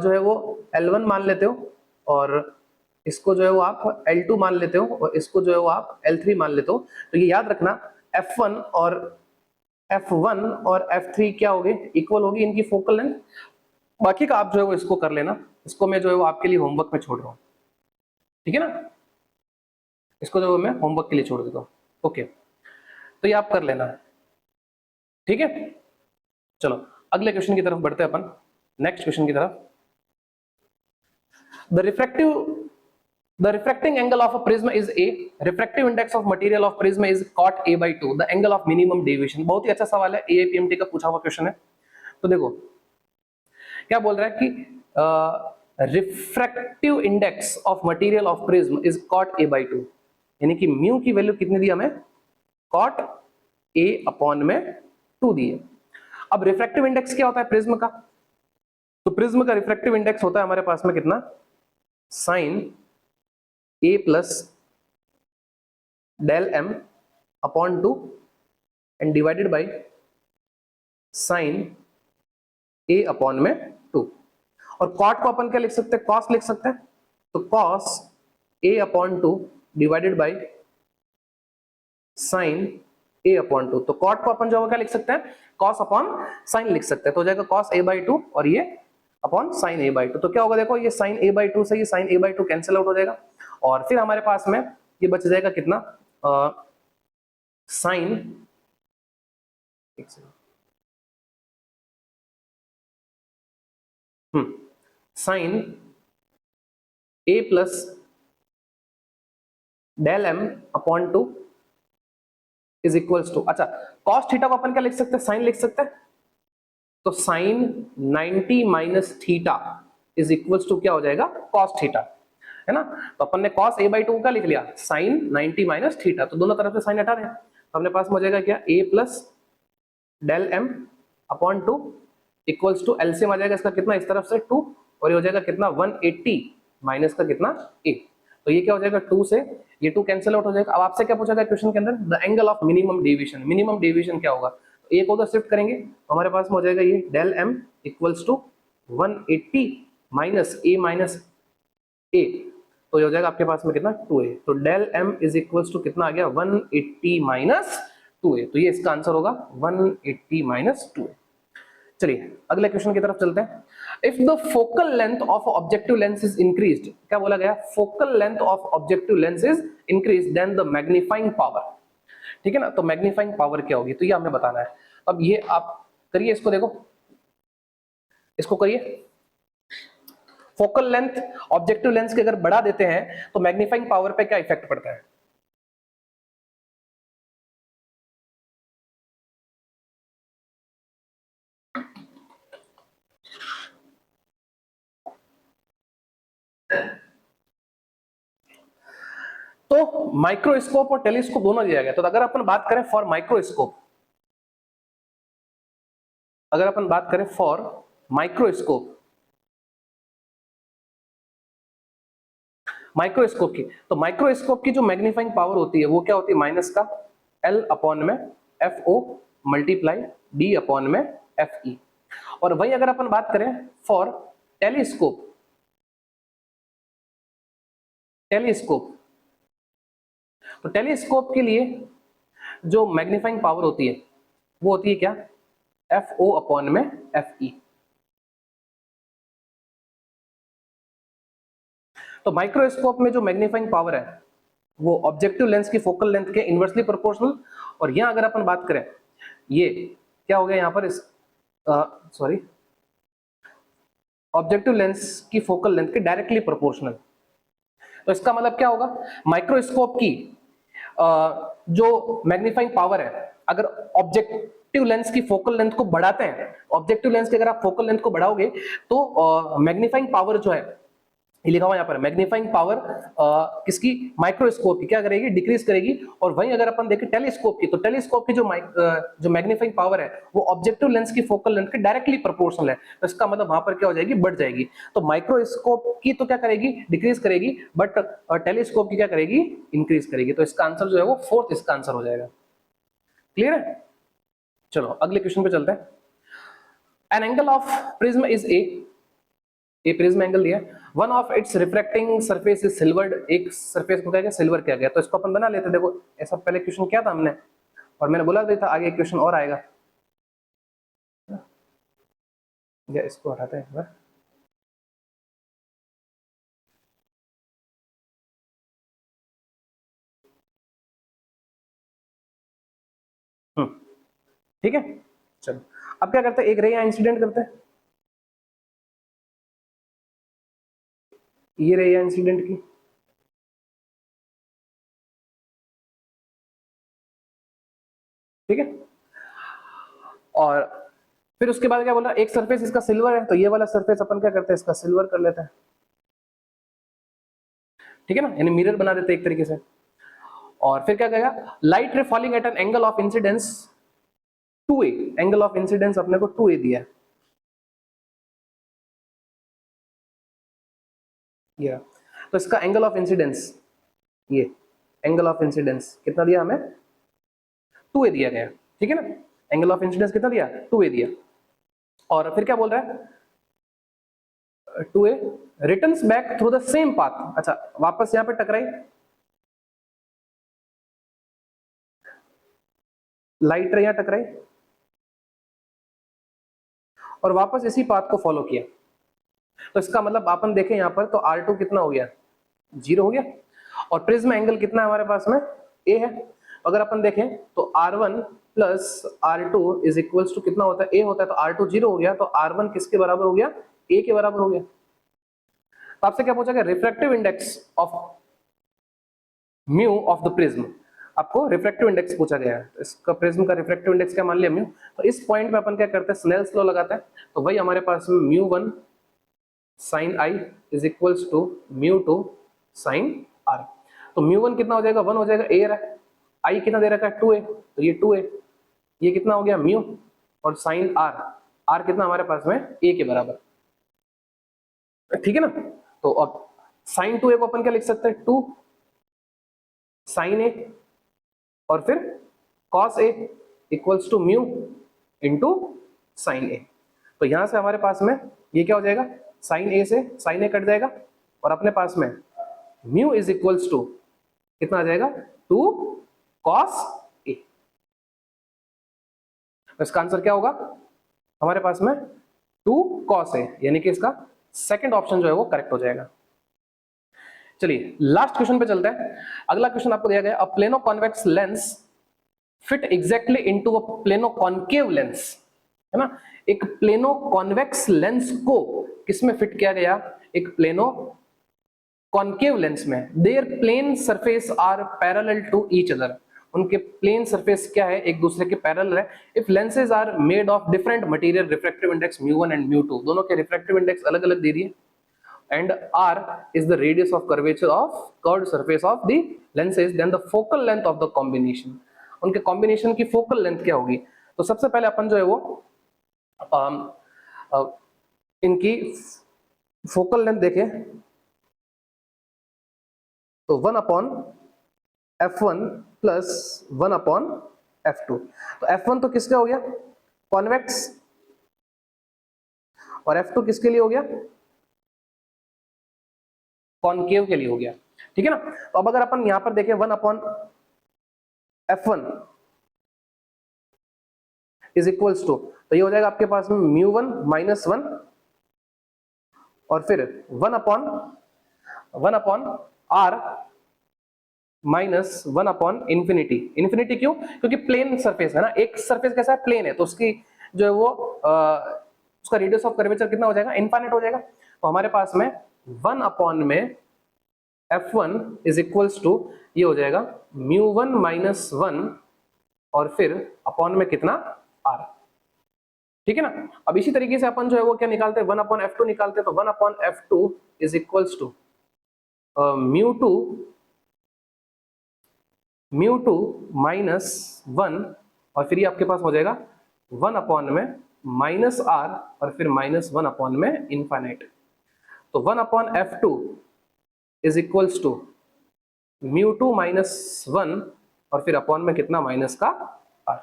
जो है वो L1 मान लेते हो, और इसको जो है वो आप L2 मान लेते हो, और इसको जो है वो आप L3 मान लेते हो, तो ये याद रखना F1 और F3 क्या होगी, इक्वल होगी इनकी फोकल लेंथ। बाकी का आप जो है वो इसको कर लेना, इसको मैं जो है वो आपके लिए होमवर्क में छोड़ रहा हूँ, ठीक है ना, इसको जो मैं होमवर्क के लिए छोड़ देता हूँ, ओके। तो ये आप कर लेना, ठीक है। चलो अगले क्वेश्चन की तरफ बढ़ते हैं अपन, नेक्स्ट क्वेश्चन की तरफ। The refracting angle of a prism is A. Refractive index of material of prism is cot A/2. The angle of minimum deviation. बहुत ही अच्छा सवाल है, AIPMT का पूछा हुआ क्वेश्चन है। तो देखो क्या बोल रहा है कि refractive index of material of prism is cot A/2, यानी कि म्यू की वैल्यू कितनी दी हमें, cot A/2 दी है। अब रिफ्रैक्टिव इंडेक्स क्या होता है प्रिज्म का, तो प्रिज्म का रिफ्रैक्टिव इंडेक्स होता है हमारे पास में कितना, sin A plus del m upon 2 and divided by sin A upon में 2। और cot को अपन क्या लिख सकते हैं, cos लिख सकते हैं, तो cos A upon 2 divided by sin A upon 2। तो cot को अपन जो क्या लिख सकते हैं, cos अपॉन sin लिख सकते हैं, तो हो जाएगा cos A/2 और ये अपॉन sin A/2। तो क्या होगा, देखो ये sin A/2 से ये sin A/2 कैंसिल आउट हो जाएगा, और फिर हमारे पास में ये बच जाएगा कितना, sin sin A plus del m upon 2 is equals to, अच्छा cos थीटा को अपन क्या लिख सकते हैं, sin लिख सकते हैं, तो sin 90 minus theta is equals to क्या हो जाएगा, cos थीटा, है ना। तो अपन ने cos A/2 का लिख लिया, sin 90 माइनस थीटा, तो दोनों तरफ से sin हटा रहे हैं, तो अपने पास में हो जाएगा क्या, A plus del m upon 2 equals to LCM आ जाएगा इसका कितना, इस तरफ से 2, और ये हो जाएगा कितना 180 माइनस का कितना A, तो ये क्या हो जाएगा 2 से ये 2 कैंसिल आउट हो जाएगा। अब आपसे क्या पूछा गया क्वेश्चन के अंदर, the angle of minimum deviation, minimum deviation क्या होगा, तो A को उधर शिफ्ट करेंगे, तो हमारे पास में हो जाएगा ये del m equals to 180 minus A minus A, तो ये हो जाएगा आपके पास में कितना 2A, तो del m is equals to कितना आ गया 180 माइनस 2A, तो ये इसका आंसर होगा 180 माइनस 2A। चलिए अगले क्वेश्चन की तरफ चलते हैं। If the focal length of objective lens is increased, क्या बोला गया, focal length of objective lens is increased then the magnifying power. ठीक है ना, तो मैग्नीफाइंग पावर क्या होगी, तो ये हमें बताना है। अब ये आप करिए, इसको देखो, इसको करिए। फोकल लेंथ ऑब्जेक्टिव लेंस के अगर बढ़ा देते हैं तो मैग्नीफाइंग पावर पे क्या इफेक्ट पड़ता है। तो माइक्रोस्कोप और टेलीस्कोप दोनों दिया गया। तो अगर अपन बात करें फॉर माइक्रोस्कोप, अगर अपन बात करें फॉर माइक्रोस्कोप, माइक्रोस्कोप की, तो माइक्रोस्कोप की जो मैग्नीफाइंग पावर होती है वो क्या होती है, माइनस का L अपॉन में FO मल्टीप्लाई D अपॉन में FE। और वही अगर अपन बात करें फॉर टेलीस्कोप, टेलीस्कोप, तो टेलीस्कोप के लिए जो मैग्नीफाइंग पावर होती है वो होती है क्या, FO अपॉन में FE। तो माइक्रोस्कोप में जो मैग्नीफाइंग पावर है वो ऑब्जेक्टिव लेंस की फोकल लेंथ के इनवर्सली प्रोपोर्शनल। और यहां अगर अपन बात करें, ये क्या हो गया यहां पर, इस सॉरी, ऑब्जेक्टिव लेंस की फोकल लेंथ के डायरेक्टली प्रोपोर्शनल। तो इसका मतलब क्या होगा, माइक्रोस्कोप की जो मैग्नीफाइंग पावर है, अगर ऑब्जेक्टिव लेंस की फोकल लेंथ को बढ़ाते हैं, ऑब्जेक्टिव लेंस की अगर आप फोकल लेंथ को बढ़ाओगे तो मैग्नीफाइंग पावर जो है, ये लिखा हुआ यहाँ पर, मैग्नीफाइंग पावर किसकी, माइक्रोस्कोप की क्या करेगी, डिक्रीज करेगी। और वहीं अगर अपन देखें टेलीस्कोप की, तो टेलीस्कोप की जो मैग्नीफाइंग पावर है वो ऑब्जेक्टिव लेंस की फोकल लेंथ के डायरेक्टली प्रोपोर्शनल है। तो इसका मतलब वहां पर क्या हो जाएगी, बढ़ जाएगी। तो माइक्रोस्कोप की तो क्या करेगी, डिक्रीज करेगी, बट टेलीस्कोप की क्या करेगी, इंक्रीज करेगी। तो इसका आंसर जो है वो फोर्थ इसका आंसर हो जाएगा। क्लियर है। चलो अगले क्वेश्चन पे चलते हैं। N angle of prism is a prism angle दिया है, one of its refracting surface is silvered, एक सरफेस को क्या गया, सिल्वर किया गया। तो इसको अपन बना लेते हैं। देखो ऐसा पहले क्वेश्चन किया था हमने, और मैंने बोला भी था आगे क्वेश्चन और आएगा। या इसको हटाते हैं एक बार। ठीक है, चलो अब क्या करते हैं, एक रे या इंसिडेंट करते हैं, ये रे या इंसिडेंट की। ठीक है, और फिर उसके बाद क्या बोला, एक सरफेस इसका सिल्वर है, तो ये वाला सरफेस अपन क्या करते हैं, इसका सिल्वर कर लेते हैं। ठीक है ना, यानी मिरर बना देते हैं एक तरीके से। और फिर क्या कहेगा, लाइट रे falling eight an angle of incidence 2a, angle of incidence अपने को 2a दिया है। ये तो इसका एंगल ऑफ इंसिडेंस, ये एंगल ऑफ इंसिडेंस कितना दिया हमें, 2a दिया गया। ठीक है ना, एंगल ऑफ इंसिडेंस कितना दिया, 2a दिया। और फिर क्या बोल रहा है, 2a returns back through the same path. अच्छा, वापस यहां पे टकराई, लाइट रे यहां टकराई और वापस इसी पाथ को फॉलो किया। तो इसका मतलब अपन देखें यहां पर, तो R2 कितना हो गया, 0 हो गया। और प्रिज्म एंगल कितना है हमारे पास में, a है। अगर अपन देखें तो R1 plus R2 is equals to कितना होता है, a होता है। तो R2 0 हो गया, तो R1 किसके बराबर हो गया, a के बराबर हो गया। तो आपसे क्या पूछा गया, refractive index of mu of the prism, आपको रिफ्रैक्टिव इंडेक्स पूछा गया है। इसका प्रिज्म का रिफ्रैक्टिव इंडेक्स क्या मान लिया, म्यू। तो इस पॉइंट पे अपन क्या करते हैं, स्नेल्स लॉ लगाते हैं। तो वही हमारे पास में mu one sine I is equals to mu two sine R. तो म्यू1 कितना हो जाएगा, 1 हो जाएगा, ए रहा, आई कितना दे रखा है, 2a, तो ये 2a, ये कितना हो गया म्यू, और साइन आर, आर कितना हमारे पास में, a के बराबर। ठीक है ना। तो अब साइन 2a को अपन क्या लिख सकते हैं, 2 साइन a, और फिर cos a equals to mu into sine a। तो यहां से हमारे पास में ये क्या हो जाएगा, साइन a से साइन a कट जाएगा, और अपने पास में म्यू इज इक्वल्स टू कितना आ जाएगा, 2 cos a। इसका आंसर क्या होगा, हमारे पास में 2 cos है, यानी कि इसका सेकंड ऑप्शन जो है वो करेक्ट हो जाएगा। चलिए लास्ट क्वेश्चन पे चलते हैं। अगला क्वेश्चन आपको दिया गया, a plano convex lens fit exactly into a plano concave lens, है ना। एक प्लेनो कॉन्वेक्स लेंस को किसमें फिट किया गया, एक प्लेनो कॉन्केव लेंस में। Their plane surface are parallel to each other, उनके प्लेन सरफेस क्या है, एक दूसरे के पैरेलल है। If lenses are made of different material, refractive index μ1 and μ2, दोनों के रिफ्रैक्टिव इंडेक्स अलग अलग दे दिए, and r is the radius of curvature of curved surface of the lenses, then the focal length of the combination, उनके combination की focal length क्या होगी। तो सबसे पहले अपन जो है वो इनकी फोकल लेंथ देखें तो 1/f1 प्लस 1/f2। तो f1 तो किसका हो गया, कॉन्वेक्स, और f2 किसके लिए हो गया, कॉनकेव के लिए हो गया, ठीक है ना। तो अब अगर अपन यहां पर देखें 1/f1 इज इक्वल्स टू, तो ये हो जाएगा आपके पास में μ1 - 1 और फिर 1/r माइनस 1/∞। इन्फिनिटी क्यों, क्योंकि प्लेन सरफेस है ना, एक सरफेस कैसा है, प्लेन है, तो उसकी जो है वो उसका रेडियस ऑफ कर्वेचर कितना हो जाएगा, इनफाइनाइट हो जाएगा। तो हमारे पास में 1/में f1 इज इक्वल्स टू, ये हो जाएगा μ1 - 1 और फिर अपॉन में कितना, r, ठीक है ना। अब इसी तरीके से अपन जो है वो क्या निकालते हैं, 1/f2 निकालते हैं। तो 1/f2 इज इक्वल्स टू μ2 - 1 और फिर ये आपके पास हो जाएगा 1/r और फिर -1 में इनफाइनाइट। तो 1/f2 इज इक्वल्स टू μ2 - 1 और फिर अपॉन में कितना, माइनस का r,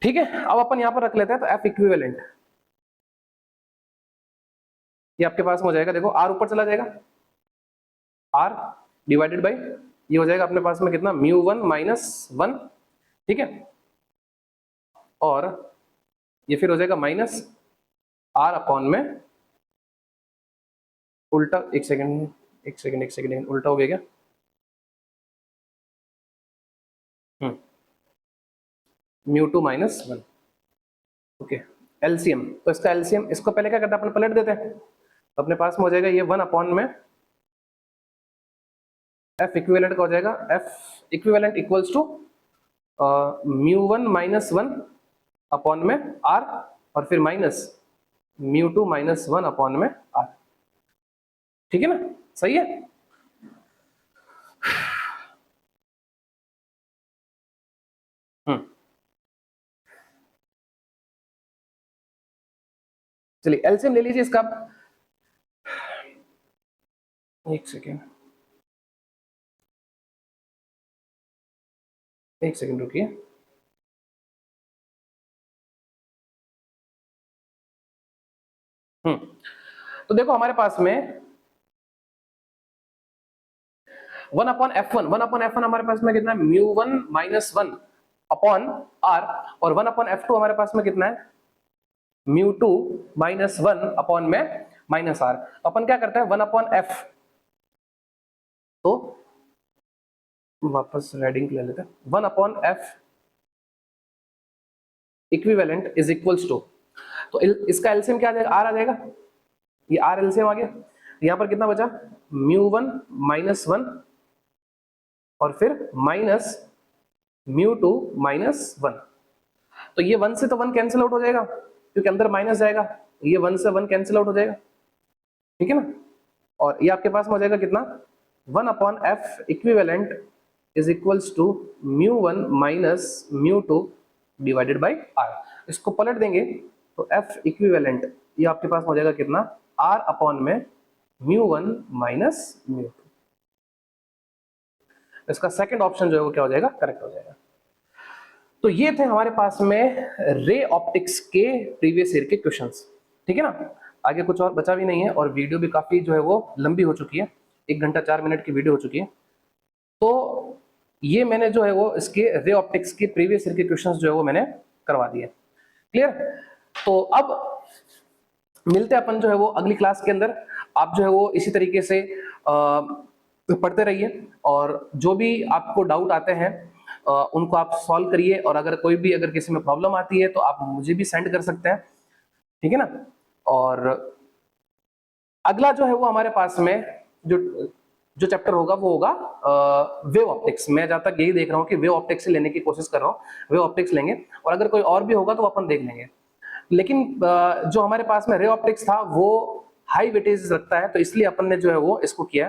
ठीक है। अब अपन यहां पर रख लेते हैं, तो F इक्विवेलेंट ये आपके पास में हो जाएगा, देखो r ऊपर चला जाएगा, r डिवाइडेड बाई ये हो जाएगा अपने पास में कितना, μ1 - 1, ठीक है, और ये फिर हो जाएगा माइनस r अपॉन में उल्टा, एक सेकंड उल्टा हो गया क्या, μ2 - 1, ओके। एलसीएम, तो इसका एलसीएम, इसको पहले क्या करते हैं अपन, पलट देते हैं, तो अपने पास में हो जाएगा ये 1 में F इक्विवेलेंट का हो जाएगा, F equivalent equals to μ1 - 1 upon में r और फिर माइनस μ2 - 1 अपॉन में r, ठीक है ना, सही है। चलिए एलसीएम ले लीजिए इसका, एक सेकेंड रुकिए। तो देखो हमारे पास में 1/f1 हमारे पास में कितना है, μ1 - 1 अपॉन r, और 1/f2 हमारे पास में कितना है, μ2 - 1 अपॉन में माइनस r। अपन क्या करते हैं, 1/f, तो वापस रेडिंग ले लेते हैं, 1/f equivalent is equals to, तो इसका एलसीएम क्या आ जाएगा, r आ जाएगा, ये r एलसीएम आ गया। यहां पर कितना बचा, μ1 - 1 और फिर माइनस μ2 - 1, तो ये 1 से तो 1 कैंसिल आउट हो जाएगा, क्योंकि अंदर माइनस जाएगा, ये 1 से 1 कैंसिल आउट हो जाएगा, ठीक है ना। और ये आपके पास में हो जाएगा कितना, 1/f equivalent is equals to μ1 - μ2 divided by r। इसको पलट देंगे तो f इक्विवेलेंट ये आपके पास हो जाएगा कितना, r अपॉन में μ1 - μ2। इसका सेकंड ऑप्शन जो है वो क्या हो जाएगा, करेक्ट हो जाएगा। तो ये थे हमारे पास में रे ऑप्टिक्स के प्रीवियस ईयर के क्वेश्चंस, ठीक है ना। आगे कुछ और बचा भी नहीं है, और वीडियो भी काफी जो है वो लंबी हो चुकी है, 1 घंटा 4 मिनट की वीडियो हो चुकी है। तो ये मैंने जो है वो इसके रे ऑप्टिक्स के प्रीवियस ईयर के क्वेश्चंस जो है वो मैंने करवा दिए। क्लियर? तो अब मिलते हैं अपन जो है वो अगली क्लास के अंदर। आप जो है वो इसी तरीके से पढ़ते रहिए, और जो भी आपको डाउट आते हैं उनको आप सॉल्व करिए, और अगर किसी में प्रॉब्लम आती है तो आप मुझे भी सेंड कर सकते हैं, ठीक है ना? और अगला जो है वो हमारे पास में जो जो चैप्टर होगा वो होगा वेव ऑप्टिक्स। मैं जहां तक यही देख रहा हूँ कि वेव ऑप्टिक्स से लेने की कोशिश कर रहा हूँ, वेव ऑप्टिक्स लेंगे, और अगर कोई और भी होगा तो अपन देख लेंगे। लेकिन जो हमारे पास में रे ऑप्टिक्स था वो हाई वेटेज रखता है, तो इसलिए अपन ने जो है वो इसको किया,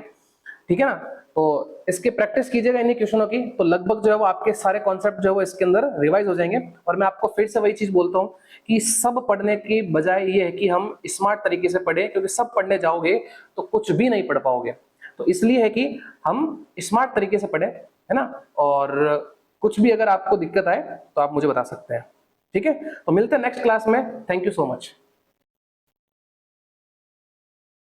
ठीक है ना? तो इसके प्रैक्टिस कीजिएगा इन्हीं क्वेश्चनों की, तो लगभग जो है वो आपके सारे कॉन्सेप्ट जो है वो इसके अंदर रिवाइज हो जाएंगे। और मैं आपको फिर से वही चीज बोलता हूँ कि सब पढ़ने की बजाय ये है कि हम स्मार्ट तरीके से पढ़े, क्योंकि सब पढ़ने जाओगे तो कुछ भी नहीं पढ़ पाओगे। तो इसलिए है कि हम स्मार्ट तरीके से पढ़े, है ना? और कुछ भी अगर आपको दिक्कत आए तो आप मुझे बता सकते हैं, ठीक है? तो मिलते हैं नेक्स्ट क्लास में। Thank you so much.